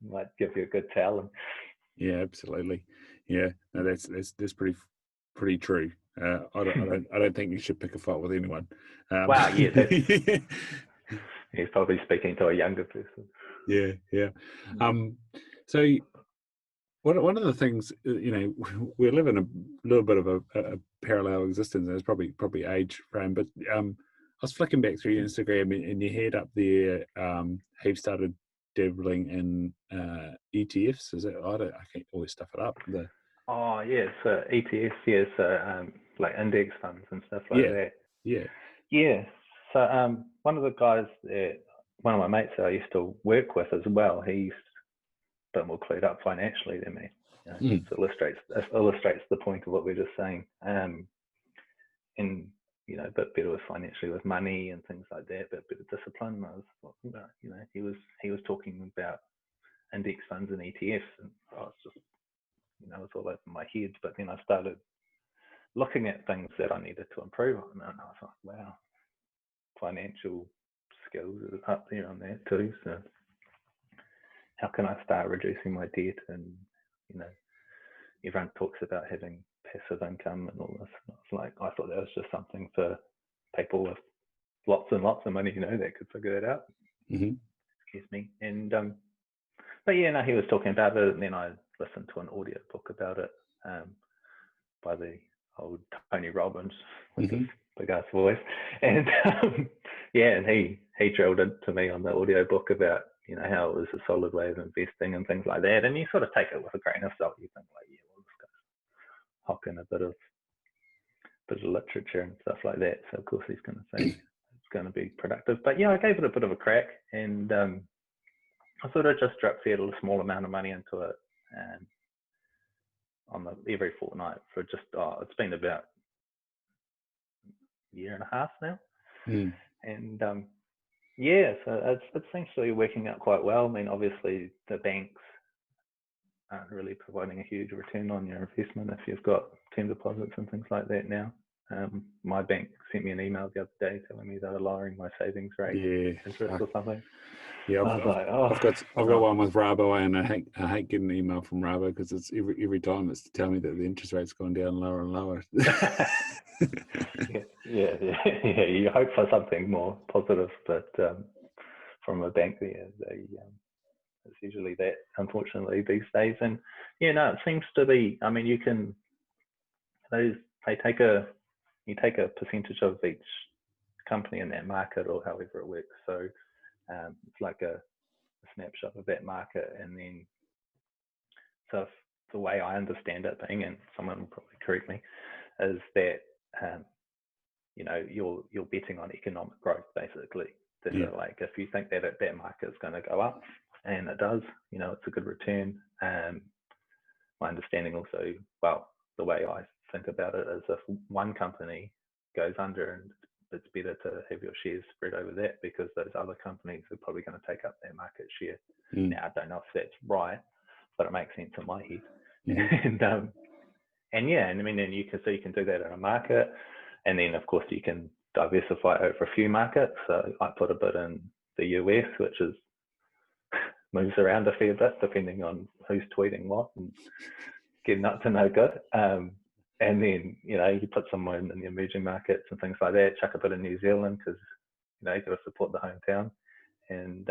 S2: might give you a good tell. And,
S1: yeah, absolutely. Yeah, no, that's pretty true. I don't think you should pick a fight with anyone.
S2: wow, yeah, he's probably speaking to a younger person.
S1: Yeah, yeah. So one of the things, you know, we live in a little bit of a parallel existence, and it's probably age frame. But I was flicking back through your Instagram, and you had up there, have started dabbling in ETFs. Is it? I can't always stuff it up.
S2: Oh yeah, so ETFs, yeah, so like index funds and stuff like that. Yeah. So one of the guys that one of my mates that I used to work with as well, he's a bit more clued up financially than me. You know, it illustrates the point of what we're just saying. And you know, a bit better with financially with money and things like that, but a bit of discipline. I was, you know, he was talking about index funds and ETFs, and I was just, you know, it was all over my head. But then I started looking at things that I needed to improve on, and I was like, wow, financial skills are up there on that too. So how can I start reducing my debt? And, you know, everyone talks about having passive income and all this. And I thought that was just something for people with lots and lots of money, you know, that could figure that out. Excuse me. And but yeah, no, he was talking about it, and then I listened to an audio book about it by the old Tony Robbins with his big ass voice, and yeah, and he drilled into me on the audio book about, you know, how it was a solid way of investing and things like that. And you sort of take it with a grain of salt. You think like, yeah, well, this guy's hocking a bit of literature and stuff like that. So of course he's going to say it's going to be productive. But yeah, I gave it a bit of a crack, and I sort of just drip fed a small amount of money into it, and every fortnight for just it's been about a year and a half now. And yeah, so it seems to be working out quite well. I mean, obviously the banks aren't really providing a huge return on your investment if you've got term deposits and things like that now. My bank sent me an email the other day telling me they were lowering my savings rate interest or something.
S1: Yeah, I've got one with Rabo, and I hate getting an email from Rabo because it's every time it's to tell me that the interest rate's gone down lower and lower.
S2: yeah. You hope for something more positive, but from a bank, it's usually that, unfortunately, these days. And yeah, no, it seems to be. I mean, you take a percentage of each company in that market, or however it works. So it's like a snapshot of that market, and then so the way I understand it being, and someone will probably correct me, is that you know, you're betting on economic growth basically. So like if you think that that market is going to go up, and it does, you know, it's a good return. My understanding also, well, the way I think about it is if one company goes under, and it's better to have your shares spread over that, because those other companies are probably going to take up their market share. Now, I don't know if that's right, but it makes sense in my head. And yeah, and I mean, and you can do that in a market, and then of course you can diversify over a few markets. So I put a bit in the US, which is moves around a fair bit depending on who's tweeting what and getting up to no good. And then, you know, you put some in the emerging markets and things like that, chuck a bit in New Zealand, because, you know, you've got to support the hometown. And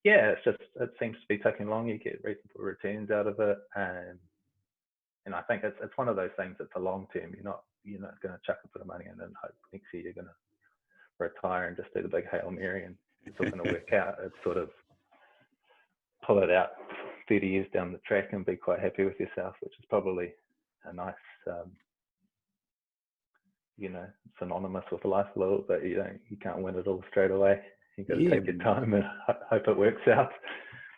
S2: yeah, it seems to be ticking along. You get reasonable returns out of it. And I think it's one of those things that's a long term. You're not going to chuck a bit of money in and hope next year you're going to retire and just do the big Hail Mary and it's all going to work out. It's sort of pull it out 30 years down the track and be quite happy with yourself, which is probably a nice, you know, synonymous with life a little bit. You can't win it all straight away. You got to take your time and hope it works out.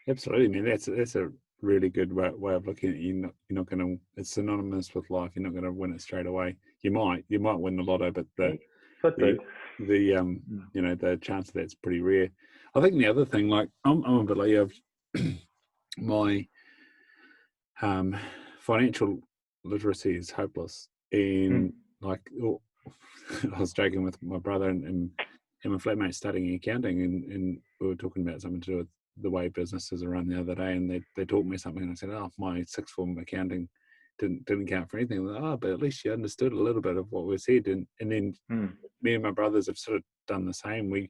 S1: Absolutely, man. That's a really good way of looking at it. You're not going to. It's synonymous with life. You're not going to win it straight away. You might win the lotto, but
S2: Could do.
S1: the you know, the chance of that's pretty rare. I think the other thing, like I'm a bit like you, my financial literacy is hopeless, and like I was joking with my brother and my flatmate studying accounting, and we were talking about something to do with the way businesses are run the other day, and they taught me something, and I said, oh, my sixth form accounting didn't count for anything. Like, oh, but at least you understood a little bit of what was said, and then me and my brothers have sort of done the same. We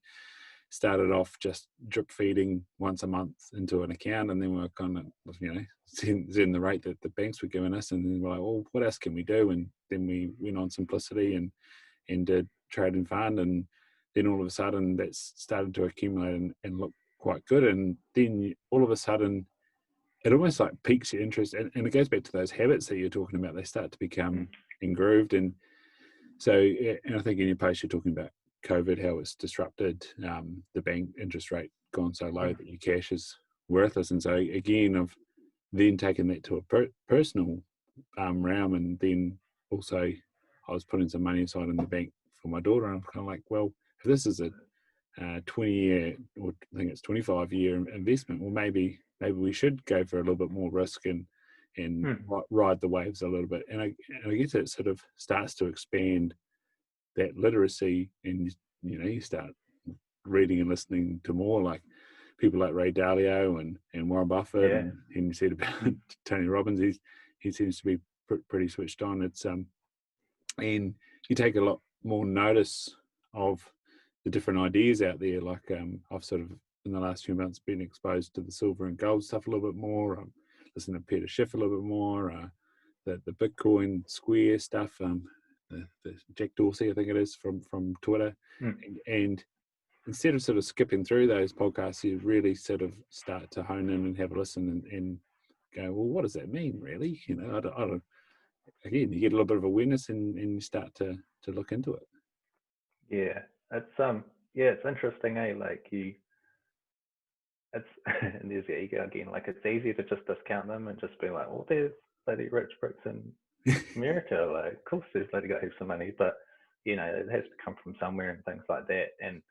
S1: started off just drip feeding once a month into an account, and then we were kind of, you know, seeing the rate that the banks were giving us, and then we're like, well, what else can we do? And then we went on simplicity and did trade and fund, and then all of a sudden that's started to accumulate and look quite good. And then all of a sudden it almost like piques your interest, and it goes back to those habits that you're talking about. They start to become engrooved. And so, and I think in your post you're talking about COVID, how it's disrupted the bank interest rate gone so low that your cash is worthless. And so again, I've then taken that to a personal realm, and then also I was putting some money aside in the bank for my daughter, and I'm kind of like, well, if this is a 20-year, or I think it's 25-year investment, well, maybe we should go for a little bit more risk and ride the waves a little bit. And I guess it sort of starts to expand that literacy, and you know, you start reading and listening to more like people like Ray Dalio and Warren Buffett, and you said about Tony Robbins. He seems to be pretty switched on. It's and you take a lot more notice of the different ideas out there. Like I've sort of in the last few months been exposed to the silver and gold stuff a little bit more. I'm listening to Peter Schiff a little bit more. The Bitcoin Square stuff. The Jack Dorsey, I think it is, from Twitter, and instead of sort of skipping through those podcasts, you really sort of start to hone in and have a listen and go, well, what does that mean, really? You know, I don't. Again, you get a little bit of awareness and you start to look into it.
S2: Yeah, it's interesting, eh? Like it's and there's the ego again. Like it's easy to just discount them and just be like, well, there's bloody rich bricks in America. Like, of course, there's bloody got heaps of money, but you know, it has to come from somewhere and things like that. And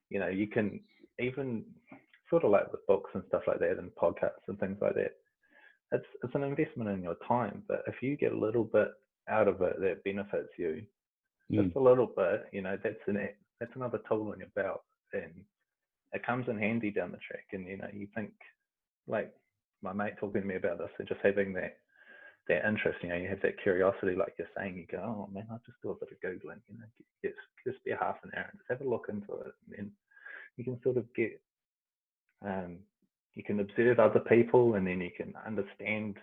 S2: you know, you can even sort of like with books and stuff like that and podcasts and things like that. It's an investment in your time, but if you get a little bit out of it that benefits you, just a little bit, you know, that's another tool in your belt, and it comes in handy down the track. And you know, you think, like my mate talking to me about this, and just having that interest, you know, you have that curiosity, like you're saying, you go, oh man, I'll just do a bit of googling, you know, just be a half an hour and just have a look into it, and then you can sort of get you can observe other people, and then you can understand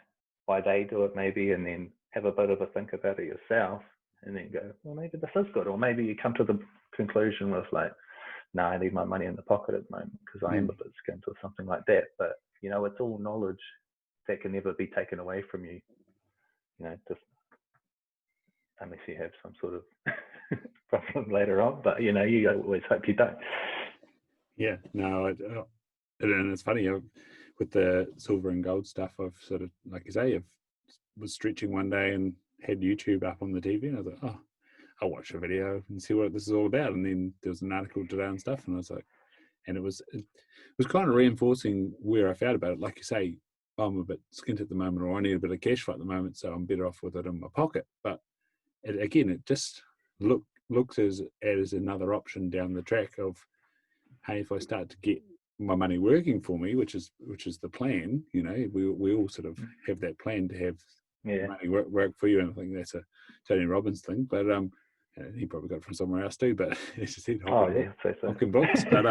S2: why they do it maybe, and then have a bit of a think about it yourself, and then go, well, maybe this is good. Or maybe you come to the conclusion with like, no, I need my money in the pocket at the moment because I am a bit skint or something like that. But you know, it's all knowledge that can never be taken away from you, you know, just unless you have some sort of problem later on. But you know, you always hope you don't.
S1: Yeah, no, and it's funny, with the silver and gold stuff, I've sort of, like you say, I was stretching one day and had YouTube up on the TV, and I was like, oh, I'll watch a video and see what this is all about. And then there was an article today and stuff, and I was like, and it was kind of reinforcing where I felt about it. Like you say, I'm a bit skint at the moment, or I need a bit of cash flow at the moment, so I'm better off with it in my pocket. But it just looks as another option down the track of, hey, if I start to get my money working for me, which is the plan, you know, we all sort of have that plan to have money work for you, and I think that's a Tony Robbins thing. But he probably got it from somewhere else too. But it's just hocking books. But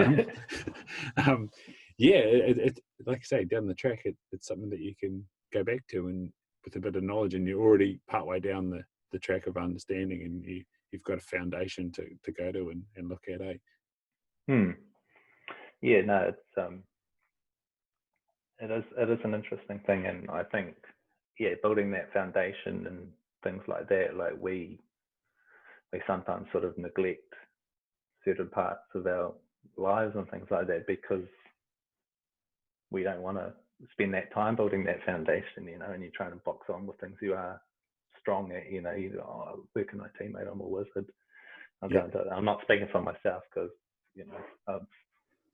S1: yeah, it like I say, down the track, it's something that you can go back to, and with a bit of knowledge, and you're already partway down the track of understanding, and you've got a foundation to go to and look at.
S2: Yeah, no, it is an interesting thing, and I think building that foundation and things like that, like we sometimes sort of neglect certain parts of our lives and things like that because we don't want to spend that time building that foundation, you know, and you're trying to box on with things you are strong at, you know, work in IT, mate, I'm a wizard. I'll
S1: Yeah.
S2: go into it. I'm not speaking for myself because,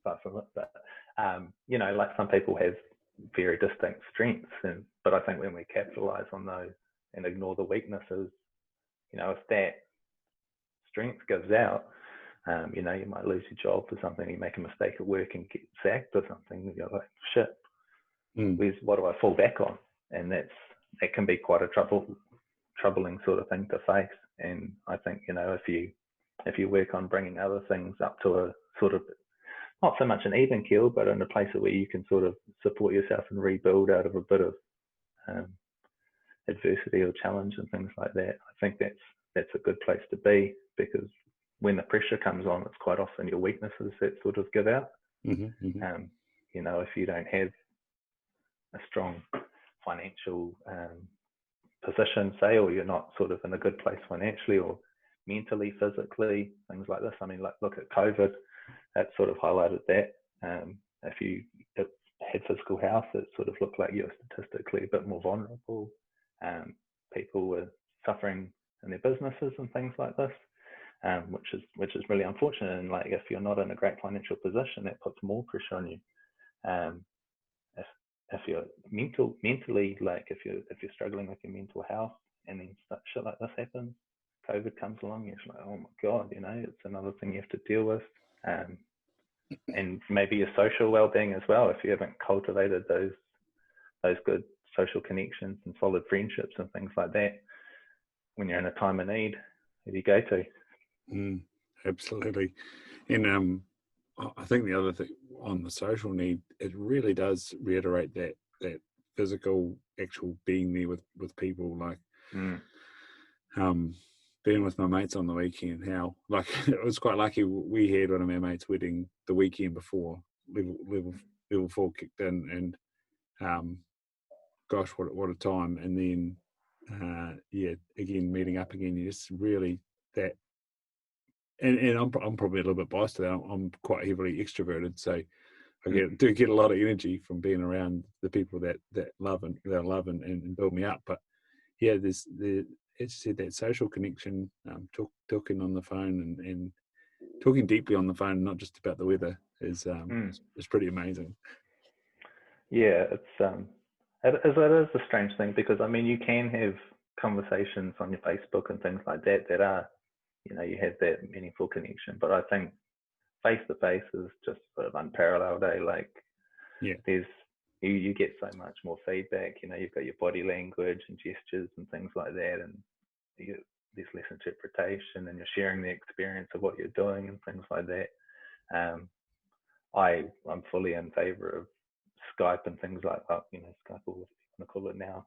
S2: far from it, but like some people have very distinct strengths, but I think when we capitalize on those and ignore the weaknesses, if that strength gives out, you might lose your job for something, you make a mistake at work and get sacked or something, you're like, shit, what do I fall back on? And that can be quite a troubling sort of thing to face. And I think, if you work on bringing other things up to a sort of, not so much an even keel, but in a place where you can sort of support yourself and rebuild out of a bit of adversity or challenge and things like that, I think that's a good place to be, because when the pressure comes on, it's quite often your weaknesses that sort of give out. If you don't have a strong financial position, say, or you're not sort of in a good place financially or mentally, physically, things like this. I mean, like, look at COVID, that sort of highlighted that. If you had physical health, it sort of looked like you're statistically a bit more vulnerable. People were suffering in their businesses and things like this, which is really unfortunate. And like, if you're not in a great financial position, that puts more pressure on you. If you're mentally, like if you're struggling with your mental health, and then shit like this happens, COVID comes along, you're like, oh my god, it's another thing you have to deal with. And maybe your social well-being as well, if you haven't cultivated those good social connections and solid friendships and things like that, when you're in a time of need, who do you go to?
S1: Absolutely. And I think the other thing on the social need, it really does reiterate that physical, actual being there with people, like being with my mates on the weekend. How, like, it was quite lucky we had one of our mates' wedding the weekend before level 4 kicked in, and gosh, what a time. And then again, meeting up again, you just really that. And I'm probably a little bit biased to that. I'm quite heavily extroverted, so I do get a lot of energy from being around the people that love and build me up. But yeah, as you said, that social connection, talking on the phone and talking deeply on the phone, not just about the weather, is pretty amazing.
S2: Yeah, it is a strange thing, because I mean, you can have conversations on your Facebook and things like that are, you have that meaningful connection, but I think face to face is just sort of unparalleled. Like, there's you get so much more feedback. You've got your body language and gestures and things like that, and there's less interpretation, and you're sharing the experience of what you're doing and things like that. I'm fully in favor of Skype and things like that. Skype, or what you want to call it now,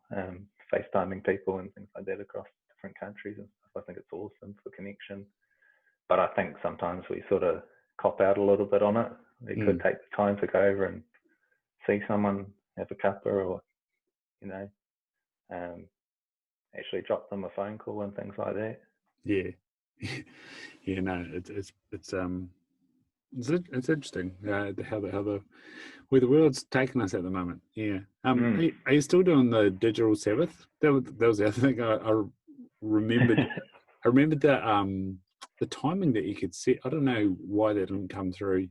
S2: FaceTiming people and things like that across different countries and stuff. I think it's awesome for connection, but I think sometimes we sort of cop out a little bit on it. We could take the time to go over and see someone, have a cuppa, or actually drop them a phone call and things like that.
S1: Yeah, no, it's interesting how the where the world's taking us at the moment. Yeah. Are you still doing the digital Sabbath? That was the other thing I remembered. I remembered that the timing that you could set. I don't know why that didn't come through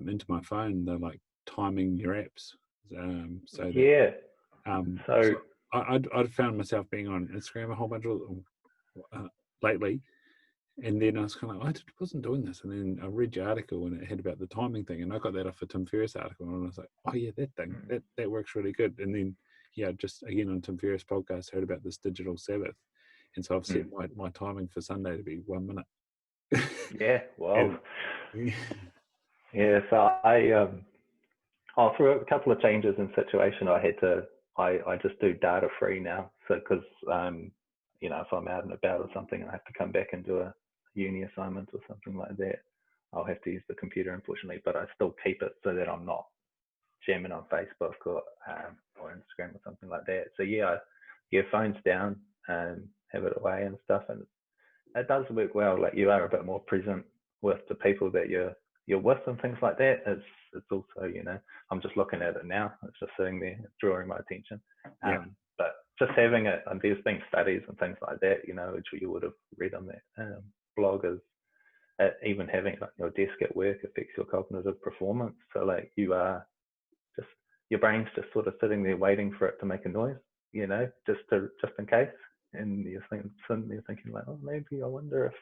S1: into my phone. They're like timing your apps. So I'd found myself being on Instagram a whole bunch of lately. And then I was kind of like, I wasn't doing this. And then I read your article and it had about the timing thing. And I got that off a Tim Ferriss article. And I was like, oh, yeah, that thing, that works really good. And then, just again on Tim Ferriss podcast, heard about this digital Sabbath. And so I've set my timing for Sunday to be 1 minute.
S2: Yeah, well. Yeah, so through a couple of changes in situation, I just do data free now. So, because, if I'm out and about or something, I have to come back and do a uni assignment or something like that, I'll have to use the computer, unfortunately, but I still keep it so that I'm not jamming on Facebook or Instagram or something like that. So phone's down and have it away and stuff, and it does work well. Like, you are a bit more present with the people that you're with and things like that. It's also, I'm just looking at it now. It's just sitting there, drawing my attention. But just having it, and there's been studies and things like that, which you would have read on that blog, is even having like your desk at work affects your cognitive performance. So like you are just, your brain's just sort of sitting there waiting for it to make a noise, just in case. And you're sitting there thinking like, oh, maybe I wonder if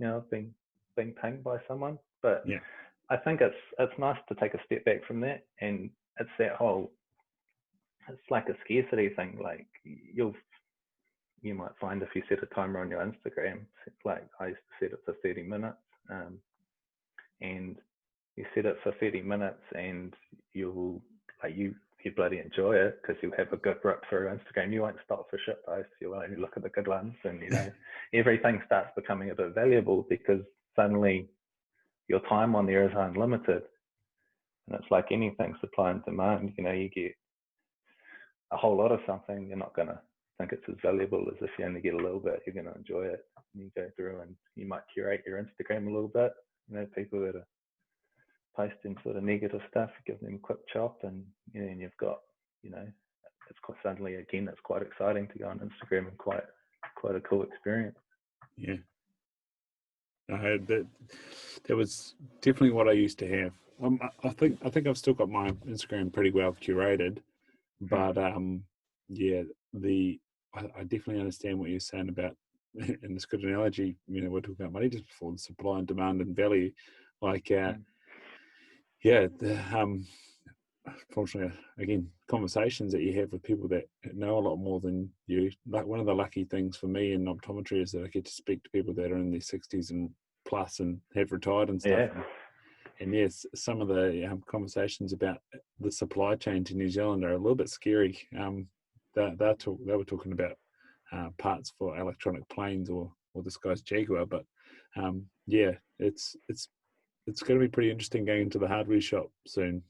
S2: I've been being pinged by someone. But
S1: Yeah.
S2: I think it's nice to take a step back from that, and it's that whole, it's like a scarcity thing. Like you might find if you set a timer on your Instagram, like I used to set it for 30 minutes, and you set it for 30 minutes, and you bloody enjoy it because you'll have a good rip through Instagram. You won't stop for shit posts. You'll only look at the good ones, and everything starts becoming a bit valuable because suddenly your time on there is unlimited. And it's like anything, supply and demand. You get a whole lot of something, you're not going to think it's as valuable as if you only get a little bit. You're going to enjoy it. And you go through and you might curate your Instagram a little bit. People that are posting sort of negative stuff, give them a quick chop, and and you've got, it's quite suddenly, again, it's quite exciting to go on Instagram, and quite a cool experience.
S1: Yeah. That was definitely what I used to have. I think I've still got my Instagram pretty well curated, but yeah, I definitely understand what you're saying about, and it's a good analogy. We're talking about money just before, the supply and demand and value. Like, fortunately, again, conversations that you have with people that know a lot more than you. Like, one of the lucky things for me in optometry is that I get to speak to people that are in their 60s and plus and have retired and stuff.
S2: Yeah.
S1: And yes, some of the conversations about the supply chain to New Zealand are a little bit scary. They were talking about parts for electronic planes or this guy's Jaguar, but yeah, it's going to be pretty interesting going into the hardware shop soon.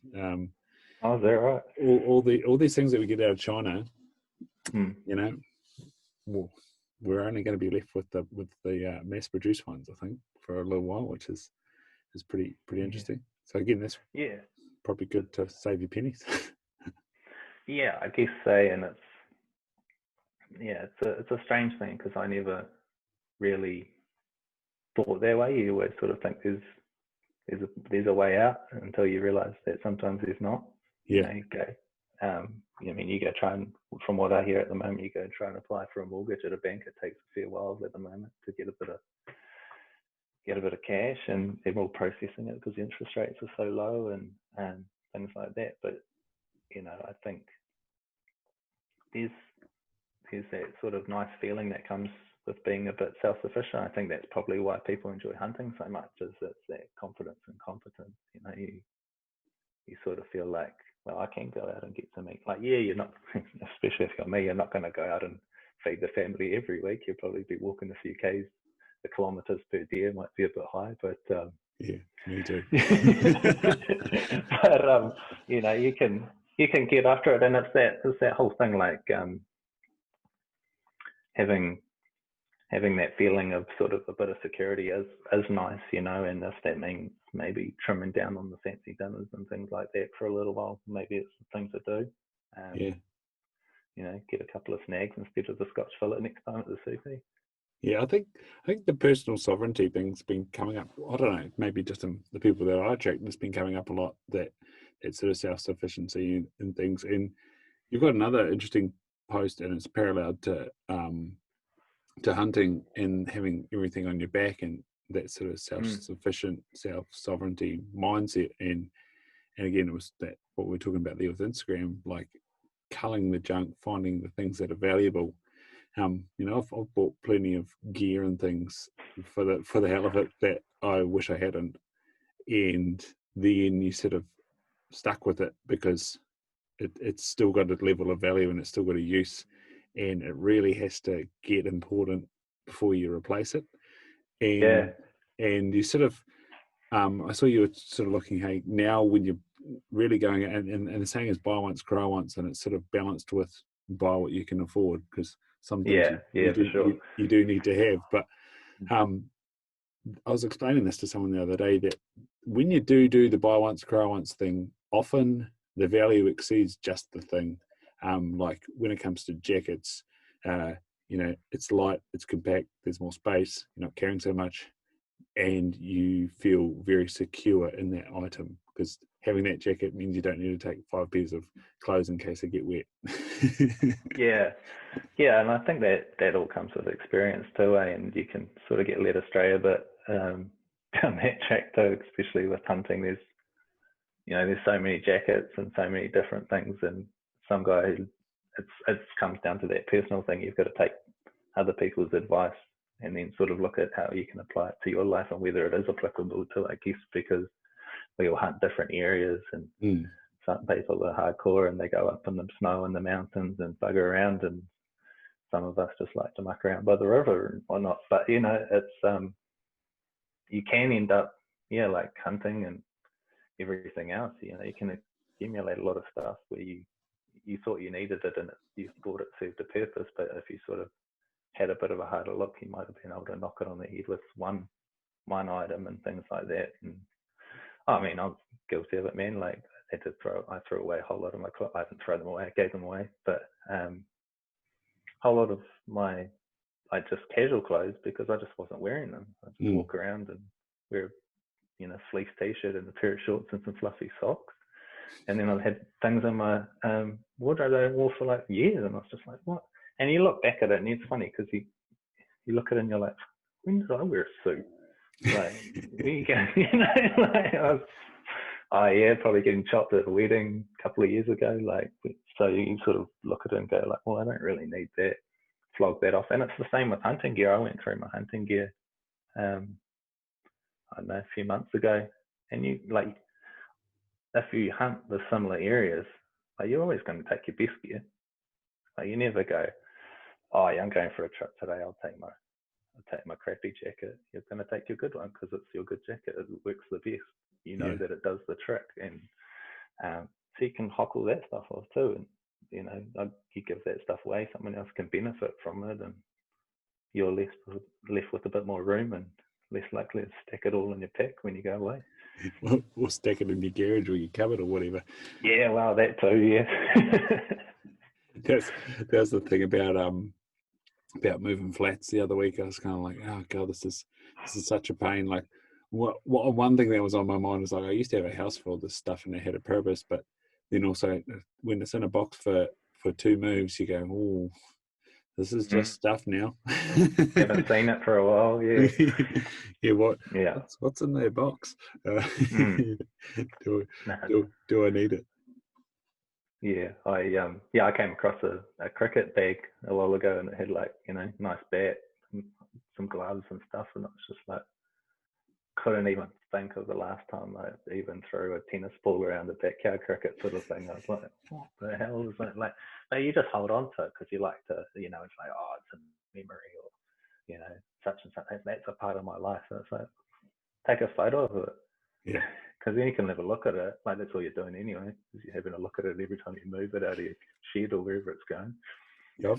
S2: Oh, is that right?
S1: All these things that we get out of China, well, we're only going to be left with the mass-produced ones, I think, for a little while, which is pretty interesting. So again, that's probably good to save your pennies.
S2: Yeah, I guess so, and it's a strange thing because I never really thought that way. You always sort of think there's a way out until you realise that sometimes there's not.
S1: Yeah.
S2: You go, you go try and, from what I hear at the moment, you go and try and apply for a mortgage at a bank. It takes a fair while at the moment to get a bit of cash, and they're all processing it because the interest rates are so low and things like that. But I think there's that sort of nice feeling that comes with being a bit self-sufficient. I think that's probably why people enjoy hunting so much, is it's that confidence and competence. You sort of feel like, well, I can go out and get some meat. Like, you're not, especially if you're me, you're not going to go out and feed the family every week. You'll probably be walking a few k's. The kilometres per deer might be a bit high, but
S1: yeah, me too.
S2: But you can get after it, and it's that whole thing, like having that feeling of sort of a bit of security is nice, and if that means maybe trimming down on the fancy dinners and things like that for a little while, maybe it's the thing to do. Get a couple of snags instead of the Scotch fillet next time at the CP.
S1: Yeah, I think the personal sovereignty thing's been coming up. I don't know, maybe just the people that I attract, it's been coming up a lot, that sort of self-sufficiency and things. And you've got another interesting post, and it's paralleled to hunting and having everything on your back, and that sort of self-sufficient, self-sovereignty mindset. And again, it was that what we're talking about there with Instagram, like culling the junk, finding the things that are valuable. I've bought plenty of gear and things for the hell of it that I wish I hadn't, and then you sort of stuck with it because it's still got a level of value and it's still got a use, and it really has to get important before you replace it. And you sort of, I saw you were sort of looking, hey, now when you're really going, and the saying is buy once, cry once, and it's sort of balanced with buy what you can afford, because some things you do need to have. But I was explaining this to someone the other day, that when you do the buy once, cry once thing, often the value exceeds just the thing. Like when it comes to jackets, it's light, it's compact, there's more space, you're not carrying so much. and you feel very secure in that item, because having that jacket means you don't need to take 5 pairs of clothes in case they get wet.
S2: Yeah, and I think that all comes with experience too, and you can sort of get led astray a bit down that track too, especially with hunting. There's so many jackets and so many different things, and some guy, it comes down to that personal thing. You've got to take other people's advice and then sort of look at how you can apply it to your life and whether it is applicable to, I guess, because we all hunt different areas, and some people are hardcore and they go up in the snow in the mountains and bugger around, and some of us just like to muck around by the river and whatnot. But it's you can end up like hunting and everything else. You can accumulate a lot of stuff where you thought you needed it and you thought it served a purpose, but if you sort of had a bit of a harder look, you might have been able to knock it on the head with one item and things like that. And I mean, I'm guilty of it, man. Like I threw away a whole lot of my clothes. I didn't throw them away, I gave them away, but a whole lot of my just casual clothes, because I just wasn't wearing them. I just walk around and wear fleece t-shirt and a pair of shorts and some fluffy socks. And then I've had things in my wardrobe that I wore for like years, and I was just like, what? And you look back at it, and it's funny because you look at it and you're like, when did I wear a suit? Like, there you go. Probably getting chopped at a wedding a couple of years ago. Like, so you sort of look at it and go like, well, I don't really need that. Flog that off. And it's the same with hunting gear. I went through my hunting gear, I don't know, a few months ago, and you like, if you hunt the similar areas, like, you're always going to take your best gear. Like, you never go, oh yeah, I'm going for a trip today, I'll take my crappy jacket. You're going to take your good one because it's your good jacket. It works the best. That it does the trick, and so you can hockle that stuff off too. And you give that stuff away, someone else can benefit from it, and you're left with a bit more room and less likely to stack it all in your pack when you go away.
S1: Or stack it in your garage or your cupboard or whatever.
S2: Yeah, well, that too. Yeah.
S1: That's the thing about moving flats. The other week I was kind of like, oh god, this is such a pain. Like, what one thing that was on my mind was like, I used to have a house full of this stuff and it had a purpose, but then also when it's in a box for 2 moves, you go, oh, this is just stuff now.
S2: Haven't seen it for a while.
S1: What's in their box? Do I need it?
S2: Yeah, I came across a cricket bag a while ago, and it had like, nice bat, some gloves and stuff, and it was just like, couldn't even think of the last time I even threw a tennis ball around a backyard cricket sort of thing. I was like, what the hell is that? Like, but you just hold on to it because you like to, it's like, oh, it's a memory, or such and such. That's a part of my life. So it's like, take a photo of it.
S1: Yeah.
S2: Because then you can have a look at it. Like, that's all you're doing anyway, is you're having a look at it every time you move it out of your shed or wherever it's going.
S1: Yeah,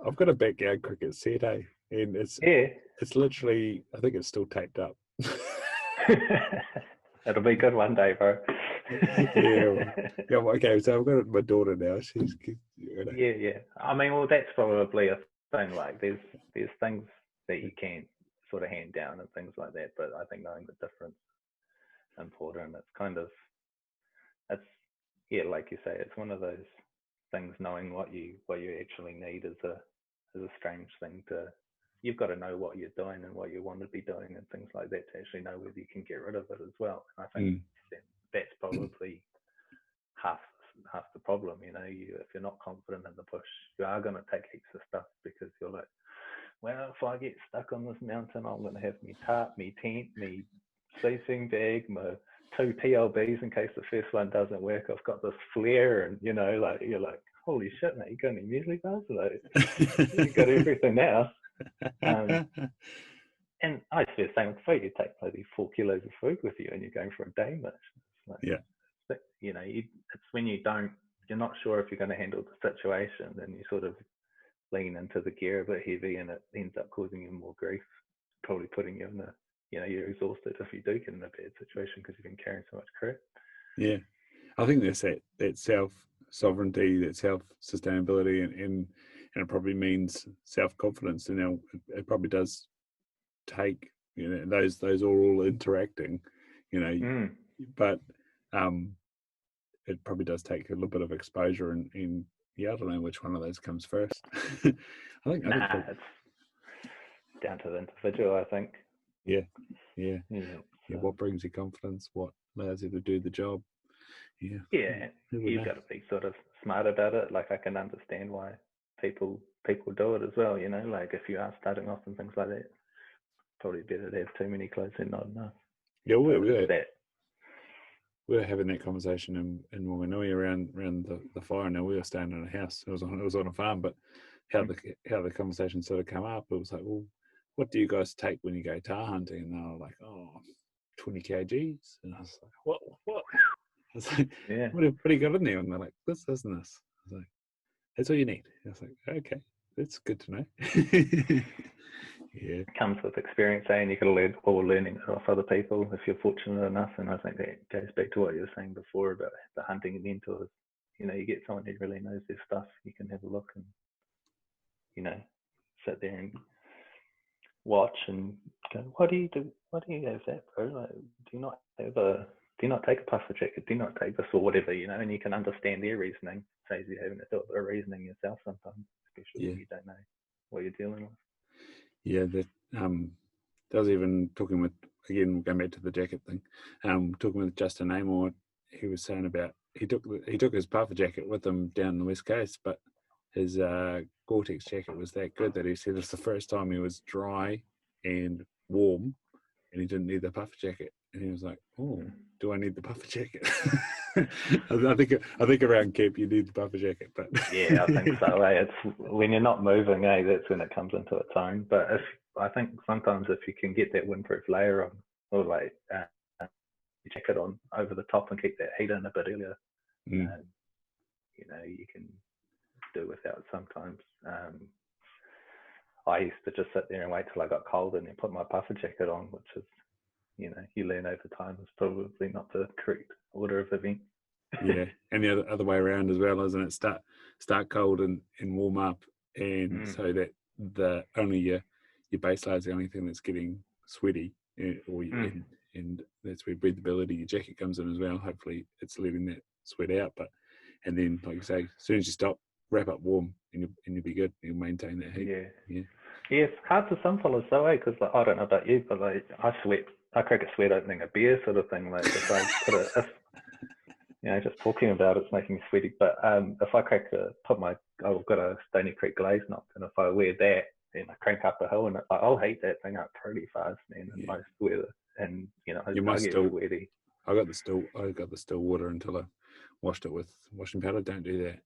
S1: I've got a backyard cricket set, and it's literally, I think it's still taped up.
S2: It'll be good one day, bro.
S1: Yeah. Okay. So I've got my daughter now. She's
S2: Yeah. I mean, well, that's probably a thing. Like, there's things that you can sort of hand down and things like that, but I think knowing the difference is important. It's kind of, like you say, it's one of those things. Knowing what you actually need is a strange thing to. You've got to know what you're doing and what you want to be doing and things like that to actually know whether you can get rid of it as well. And I think that's probably half the problem. If you're not confident in the bush, you are going to take heaps of stuff because you're like, well, if I get stuck on this mountain, I'm going to have me tarp, me tent, me sleeping bag, my 2 PLBs in case the first one doesn't work. I've got this flare, and you're like, holy shit, mate, you got any muesli bars? Like, you got everything now. And I just feel the same with food. You take maybe 4 kilos of food with you and you're going for a day much. Like, it's when you're not sure if you're going to handle the situation, then you sort of lean into the gear a bit heavy, and it ends up causing you more grief, probably putting you in you're exhausted if you do get in a bad situation because you've been carrying so much crap.
S1: Yeah, I think that's that self-sovereignty, that self-sustainability, and it probably means self-confidence. And now it probably does take You know, those are all interacting. You know, but it probably does take a little bit of exposure, and yeah, I don't know which one of those comes first. I think
S2: it's down to the individual, I think.
S1: Yeah.
S2: So.
S1: What brings you confidence? What allows you to do the job? Yeah.
S2: You've got to be sort of smart about it. Like, I can understand why people do it as well. You know, like if you are starting off and things like that, probably better to have too many clothes than not enough.
S1: Yeah, we were having that conversation in Wanganui around the fire. Now we were staying in a house. It was on a farm, but how the conversation sort of come up, it was like, well, what do you guys take when you go tar hunting? And they were like, 20 kgs. And I was like, what? I was like, what do you got in there? And they're like, this, this, and this. I was like, that's all you need. I was like, okay, that's good to know. Yeah.
S2: It comes with experience, and you got to learning off other people if you're fortunate enough. And I think that goes back to what you were saying before about the hunting mentors. You know, you get someone who really knows their stuff. You can have a look and, you know, sit there and watch and go, what do you do? What do you have that, bro? Like, do you not take a puffer jacket? Do you not take this or whatever? You know, and you can understand their reasoning. Saves you having to do a bit of reasoning yourself sometimes, especially when you don't know what you're dealing with.
S1: Yeah, that was even talking with, again, going back to the jacket thing, talking with Justin Amor. He was saying about he took his puffer jacket with him down the West Coast, but his Gore-Tex jacket was that good that he said it's the first time he was dry and warm and he didn't need the puffer jacket. And he was like, oh, do I need the puffer jacket? I think around camp you need the puffer jacket, but
S2: yeah, I think so. It's when you're not moving, that's when it comes into its own. But I think sometimes if you can get that windproof layer on, or like your jacket on over the top and keep that heat in a bit earlier, you know, you can do without sometimes. I used to just sit there and wait till I got cold and then put my puffer jacket on, which is, you know, you learn over time is probably not the correct order of events.
S1: Yeah, and the other way around as well, isn't it? Start cold and warm up, and so that the only your base layer is the only thing that's getting sweaty, and that's where breathability. Your jacket comes in as well. Hopefully, it's letting that sweat out. But and then, like you say, as soon as you stop, wrap up warm, and you'll be good. You'll maintain that heat.
S2: Yeah. It's hard for some fellas though, because like, I don't know about you, but like I crack a sweat opening a beer sort of thing. Like if I put you know, just talking about it's making me sweaty. But if I I've got a Stony Creek glaze knot, and if I wear that, then I crank up a hill, and I'll heat that thing up pretty fast, man, in most weather. And you know, I get sweaty.
S1: I got the still water until I washed it with washing powder. Don't do that.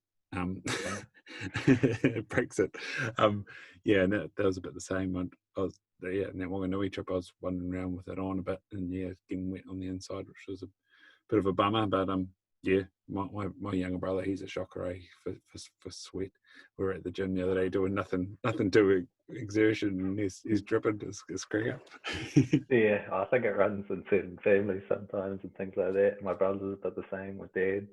S1: It breaks it. And that was a bit the same. I was in that Wanganui trip. I was wandering around with it on a bit, and getting wet on the inside, which was a bit of a bummer. But my younger brother, he's a shocker for sweat. We were at the gym the other day doing nothing to exertion, and he's dripping his crack up.
S2: Yeah, I think it runs in certain families sometimes and things like that. My brother's a bit the same with dad.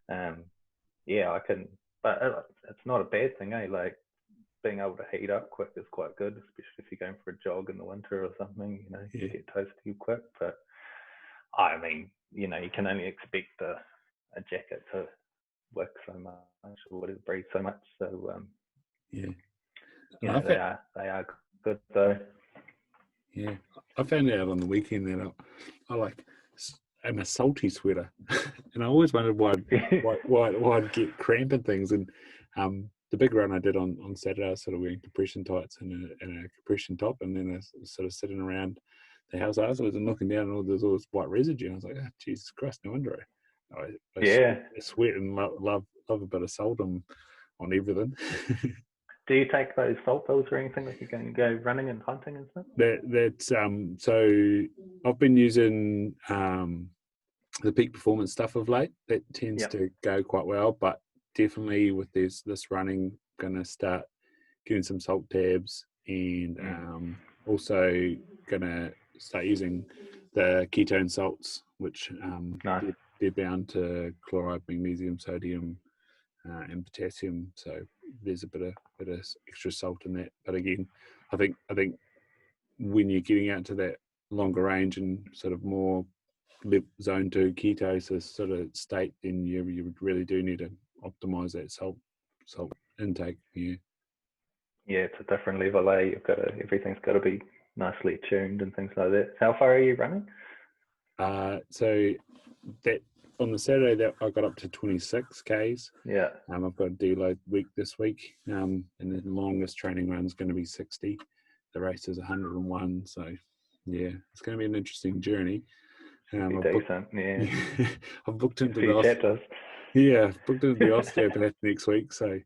S2: I can, but it's not a bad thing, eh? Like being able to heat up quick is quite good, especially if you're going for a jog in the winter or something. You know, you get toasty quick. But I mean, you know, you can only expect a jacket to work so much or whatever, breathe so much. So you know, they are good though.
S1: Yeah, I found out on the weekend that I'm a salty sweater, and I always wondered why I'd get cramp and things. And the big run I did on Saturday, I was sort of wearing compression tights and a compression top, and then I was sort of sitting around the house afterwards and looking down, and there's all this white residue. And I was like, oh, Jesus Christ, no wonder I sweat and love a bit of salt on everything.
S2: Do you take those salt pills or anything that you can go running and hunting and stuff?
S1: That's so I've been using the peak performance stuff of late. That tends to go quite well, but definitely with this running, gonna start getting some salt tabs, and also gonna start using the ketone salts, which they're bound to chloride, magnesium, sodium, and potassium. So there's a bit of extra salt in that. But again, I think when you're getting out to that longer range and sort of more zone 2 ketosis sort of state, then you really do need to optimize that salt intake. Yeah,
S2: it's a different level. Everything's got to be nicely tuned and things like that. How far are you running?
S1: So that on the Saturday that I got up to 26 k's.
S2: Yeah.
S1: I've got a deload week this week, and the longest training run is going to be 60. The race is 101. So yeah, it's going to be an interesting journey.
S2: Decent, yeah.
S1: I've booked into
S2: the chapters.
S1: Yeah, I've booked into the osteopath next week, so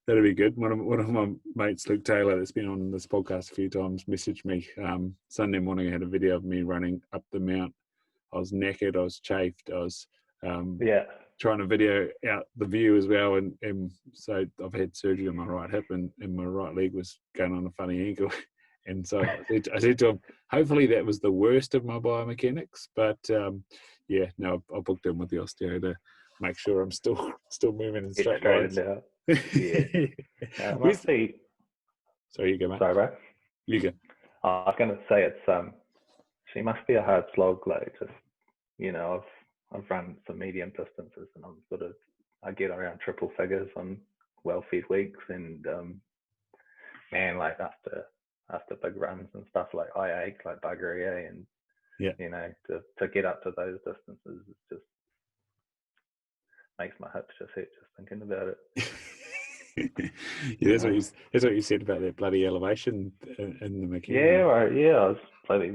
S1: that'll be good. One of my mates, Luke Taylor, that's been on this podcast a few times, messaged me Sunday morning. I had a video of me running up the mount. I was knackered, I was chafed, I was trying to video out the view as well, and so I've had surgery on my right hip, and my right leg was going on a funny ankle. And so I said to him, hopefully that was the worst of my biomechanics, but I booked in with the osteo to make sure I'm still moving in straight lines.
S2: Out. Yeah. Must be...
S1: Sorry, you go, mate.
S2: Sorry, bro.
S1: You go.
S2: I was going to say she must be a hard slog. Like, just, I've run some medium distances, and I get around triple figures on well-fed weeks, and man, like after big runs and stuff, like I ache like buggery, and to get up to those distances, it just makes my hips just hurt just thinking about it.
S1: That's what you said about that bloody elevation in the mechanic.
S2: I was bloody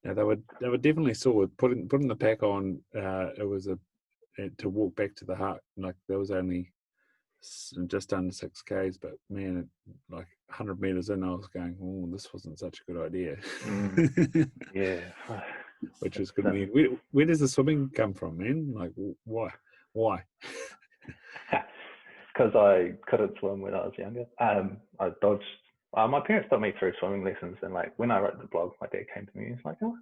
S1: Now they were definitely sore. Putting the pack on, it was to walk back to the hut. Like there was only just under 6 k's, but man, like 100 meters in, I was going, oh, this wasn't such a good idea.
S2: Yeah.
S1: Which was good. Where does the swimming come from, man? Like, why?
S2: Because I couldn't swim when I was younger. I dodged. My parents put me through swimming lessons, and like when I wrote the blog, my dad came to me and was like, "Oh,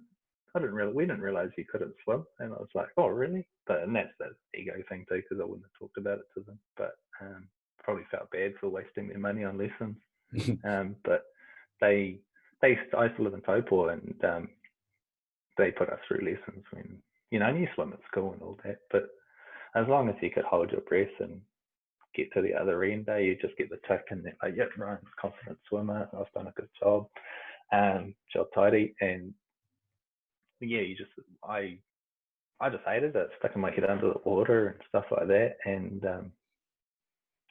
S2: we didn't realize you couldn't swim," and I was like, "Oh, really?" And that's the ego thing too, because I wouldn't have talked about it to them, but probably felt bad for wasting their money on lessons. But I used to live in Taupo, and they put us through lessons when and you swim at school and all that, but as long as you could hold your breath and get to the other end, you just get the tick, and then like, Ryan's a confident swimmer. I've done a good job, job tidy, and I just hated it, sticking my head under the water and stuff like that, and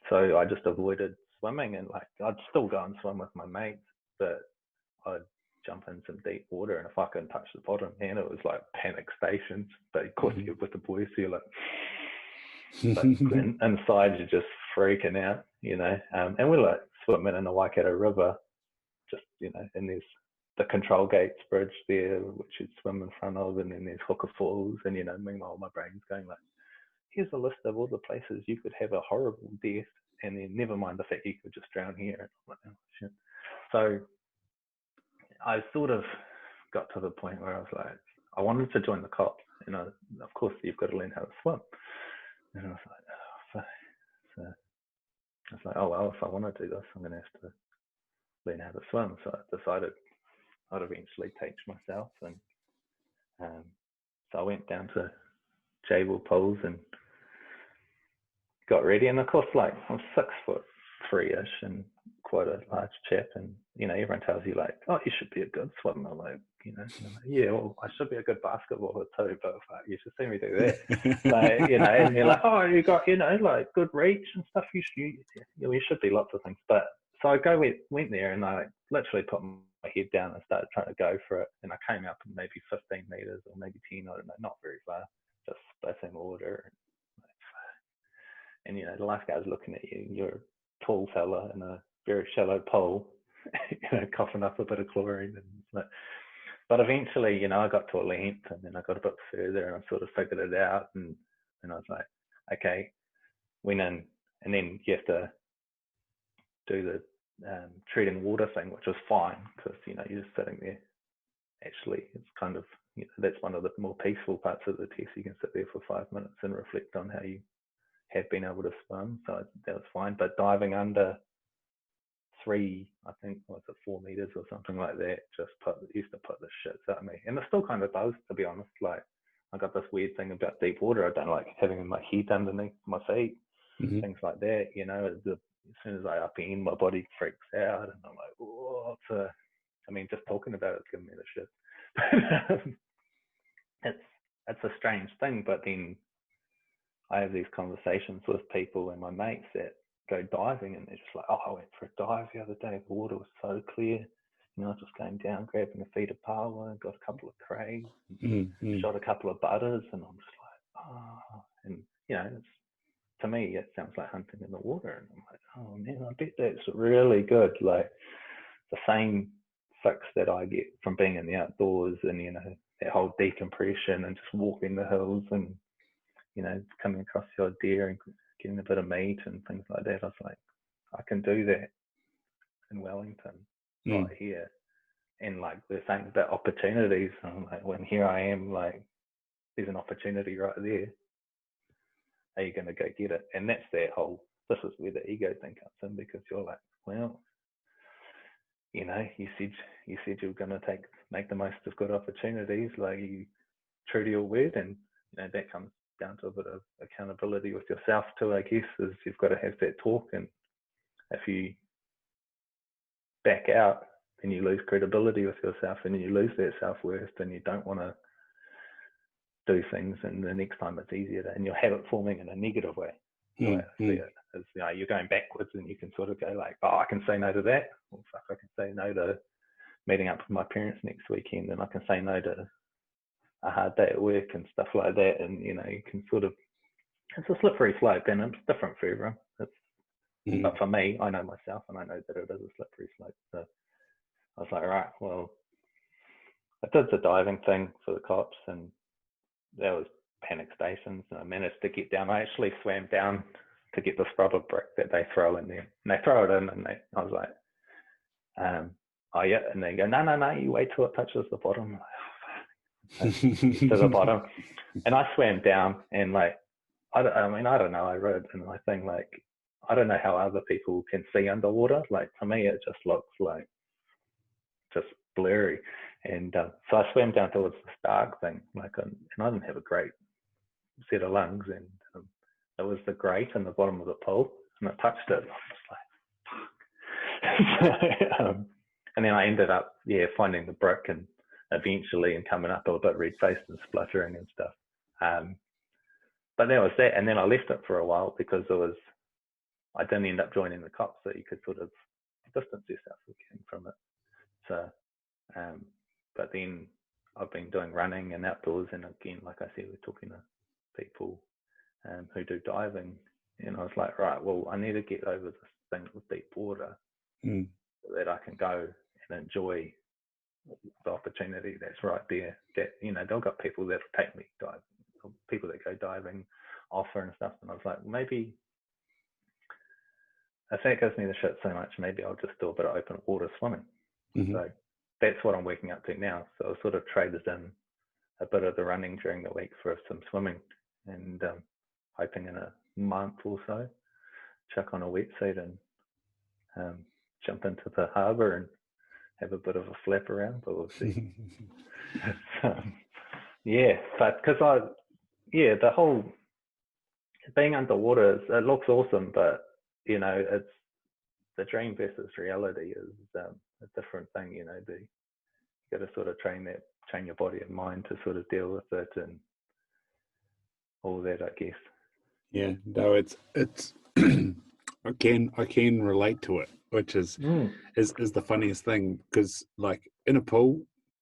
S2: so I just avoided swimming, and like I'd still go and swim with my mates, but I'd jump in some deep water, and if I couldn't touch the bottom, man, it was like panic stations. But of course, you're with the boys, so you're like, but inside you're just freaking out, and we're like swimming in the Waikato River, just and there's the Control Gates Bridge there, which you'd swim in front of, and then there's Hooker Falls, and meanwhile my brain's going like, here's a list of all the places you could have a horrible death, and then never mind the fact you could just drown here. And I'm like, oh, shit. So I sort of got to the point where I was like, I wanted to join the cops, of course you've got to learn how to swim, and I was like, oh fuck. So I was like, oh well, if I want to do this, I'm going to have to learn how to swim. So I decided I'd eventually teach myself, and so I went down to Jabil pools and got ready, and of course, like I'm 6'3" and quite a large chap, and everyone tells you like, oh, you should be a good swimmer, like and I'm like, yeah, well, I should be a good basketballer too, but you should see me do that. Like, and you're like, oh, you got like good reach and stuff, you should be lots of things. But so I went there, and I like literally put my head down and started trying to go for it, and I came up in maybe 15 meters or maybe 10, I don't know, not very far, just splashing water, and the lifeguard's looking at you, and you're a tall fella in a very shallow pool, coughing up a bit of chlorine, and but eventually, I got to a length, and then I got a bit further, and I sort of figured it out, and I was like, okay, went in, and then you have to do the treading water thing, which was fine, because you're just sitting there. Actually, it's kind of that's one of the more peaceful parts of the test. You can sit there for 5 minutes and reflect on how you have been able to swim, so that was fine. But diving under I think, was it 4 meters or something like that, used to put the shits out of me. And it still kind of does, to be honest. Like, I got this weird thing about deep water. I don't like having my head underneath my feet, things like that. You know, as soon as I upend, my body freaks out, and I'm like, oh, I mean, just talking about it's giving me the shit. It's a strange thing, but then I have these conversations with people and my mates that go diving, and they're just like, oh, I went for a dive the other day. The water was so clear. You know, I just came down, grabbing a feed of paua, got a couple of crays, shot a couple of butters, and I'm just like, oh. And, you know, to me, it sounds like hunting in the water. And I'm like, oh, man, I bet that's really good. Like, the same fix that I get from being in the outdoors and, you know, that whole decompression and just walking the hills and, you know, coming across the odd deer and getting a bit of meat and things like that. I was like, I can do that in Wellington right here. And like they're saying about opportunities, I'm like, when here I am, like, there's an opportunity right there. Are you going to go get it? And that's that whole, this is where the ego thing comes in, because you're like, well, you know, you said you're going to make the most of good opportunities, like, you true to your word. And, you know, that comes down to a bit of accountability with yourself too, I guess, is you've got to have that talk. And if you back out, then you lose credibility with yourself, and you lose that self-worth, and you don't want to do things, and the next time it's easier and you'll have it forming in a negative way. The way I see it is, you know, you're going backwards, and you can sort of go like, oh, I can say no to that, or fuck, I can say no to meeting up with my parents next weekend, and I can say no to a hard day at work and stuff like that. And, you know, you can sort of, it's a slippery slope, and it's different for everyone. But for me, I know myself, and I know that it is a slippery slope. So I was like, right, well, I did the diving thing for the cops, and that was panic stations, and I managed to get down. I actually swam down to get this rubber brick that they throw in there, and they throw it in, and I was like, oh yeah, and they go, no, you wait till it touches the bottom. Like, oh, to the bottom, and I swam down, and like, I don't know, I wrote in my thing, like, I don't know how other people can see underwater. Like, to me, it just looks like just blurry. And so I swam down towards the Stag thing, like, and I didn't have a great set of lungs, and it was the grate in the bottom of the pool, and I touched it, and I was like, fuck. And then I ended up, finding the brick, and eventually, and coming up a bit red-faced and spluttering and stuff. But that was that, and then I left it for a while, because I didn't end up joining the cops, so you could sort of distance yourself again from it. So, but then I've been doing running and outdoors, and again, like I said, we're talking to people who do diving, and I was like, right, well, I need to get over this thing with deep water so that I can go and enjoy the opportunity that's right there. That, you know, they've got people that'll take me diving, people that go diving offer and stuff, and I was like, maybe if that gives me the shit so much, maybe I'll just do a bit of open water swimming. So that's what I'm working up to now. So I sort of traded in a bit of the running during the week for some swimming, and hoping in a month or so, chuck on a wetsuit and jump into the harbour and have a bit of a flap around, but we'll see. But because the whole being underwater, it looks awesome, but, you know, it's the dream versus reality is a different thing. You know, you got to sort of train your body and mind to sort of deal with it and all that, I guess.
S1: Yeah, no, it's I can relate to it, which is the funniest thing, because like in a pool,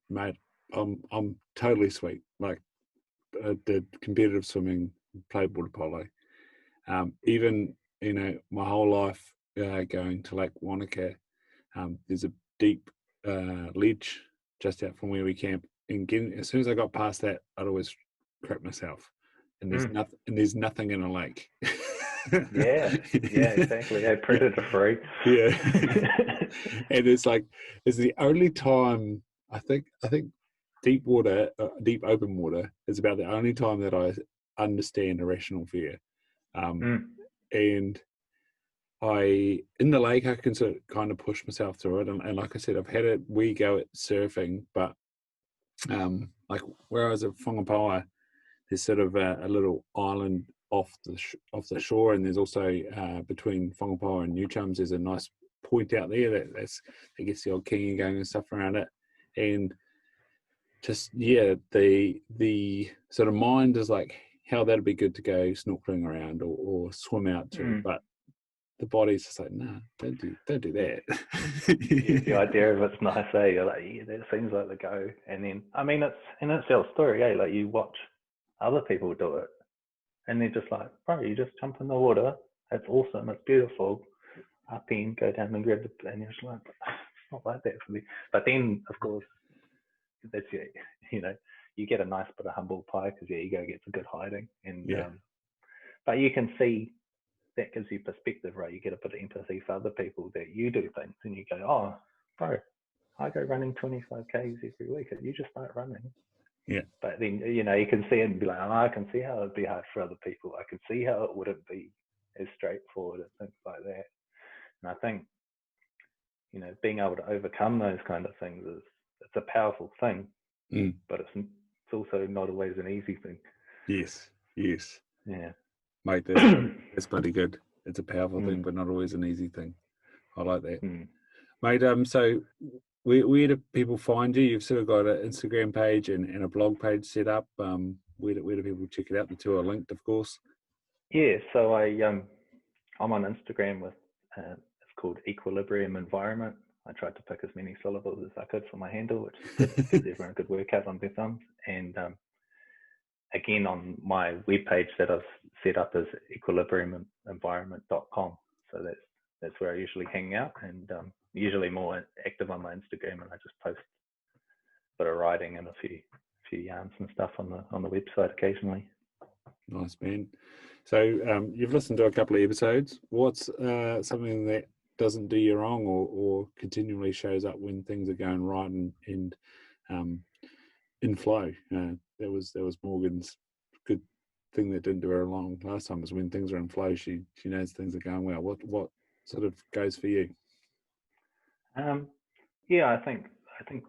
S1: mate, I'm totally sweet. Like I did competitive swimming, played water polo, even, you know, my whole life going to Lake Wanaka. There's a deep ledge just out from where we camp, and as soon as I got past that, I'd always crap myself. And there's nothing in a lake.
S2: yeah, exactly. Yeah, predator free.
S1: Yeah. And it's like, it's the only time I think deep water, deep open water is about the only time that I understand irrational fear. And in the lake, I can sort of kind of push myself through it. And like I said, I've had a wee go at surfing, but like where I was at Whangapawa, there's sort of a little island off the shore, and there's also between Whangapawa and New Chums, there's a nice point out there that gets the old kingi going and stuff around it. And just, yeah, the sort of mind is like how that'd be good to go snorkeling around or swim out to, but the body's just like, nah, don't do that.
S2: The idea of it's nice, eh? You're like, yeah, that seems like the go. And then, I mean, it's your story, eh? Like you watch other people do it, and they're just like, bro, you just jump in the water. It's awesome. It's beautiful. Up in, go down and grab the, and you're just like, it's not like that for me. But then, of course, that's it. You know, you get a nice bit of humble pie because your ego gets a good hiding, and but you can see. That gives you perspective, right? You get a bit of empathy for other people that you do things and you go, oh, bro, I go running 25 Ks every week. You just start running.
S1: Yeah.
S2: But then, you know, you can see it and be like, oh, I can see how it'd be hard for other people. I can see how it wouldn't be as straightforward and things like that. And I think, you know, being able to overcome those kind of things it's a powerful thing, but it's also not always an easy thing.
S1: Yes.
S2: Yeah.
S1: Mate, that's bloody good. It's a powerful thing, but not always an easy thing. I like that. Mate, so where do people find you? You've sort of got an Instagram page and a blog page set up. Where do people check it out? The two are linked, of course.
S2: Yeah, so I'm on Instagram with it's called Equilibrium Environment. I tried to pick as many syllables as I could for my handle, which is good because everyone could work out on their thumbs. And again, on my webpage that I've set up is equilibriumenvironment.com. So that's where I usually hang out, and usually more active on my Instagram, and I just post a bit of writing and a few yarns and stuff on the website occasionally.
S1: Nice, man. So you've listened to a couple of episodes. What's something that doesn't do you wrong or continually shows up when things are going right and in flow? That was Morgan's good thing that didn't do her wrong last time, was when things are in flow, she knows things are going well. What sort of goes for you?
S2: Yeah, I think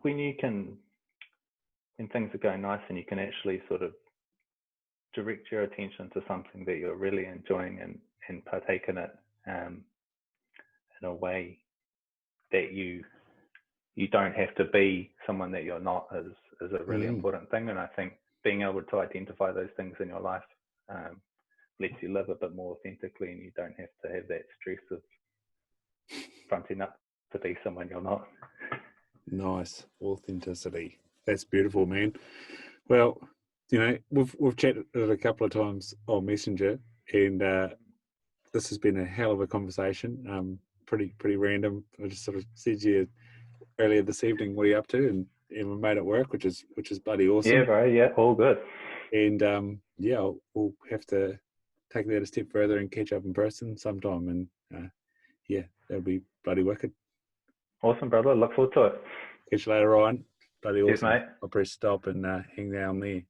S2: when things are going nice and you can actually sort of direct your attention to something that you're really enjoying and partake in it in a way that you don't have to be someone that you're not is a really important thing. And I think being able to identify those things in your life lets you live a bit more authentically, and you don't have to have that stress of fronting up to be someone you're not.
S1: Nice. Authenticity. That's beautiful, man. Well, you know, we've chatted a couple of times on Messenger, and this has been a hell of a conversation. Pretty random. I just sort of said to you earlier this evening, what are you up to? And we made it work, which is bloody awesome.
S2: Yeah, bro. Yeah, all good.
S1: And we'll have to take that a step further and catch up in person sometime. And that'll be bloody wicked.
S2: Awesome, brother. Look forward to it.
S1: Catch you later, Ryan. Bloody awesome.
S2: Cheers, mate.
S1: I'll press stop and hang down there.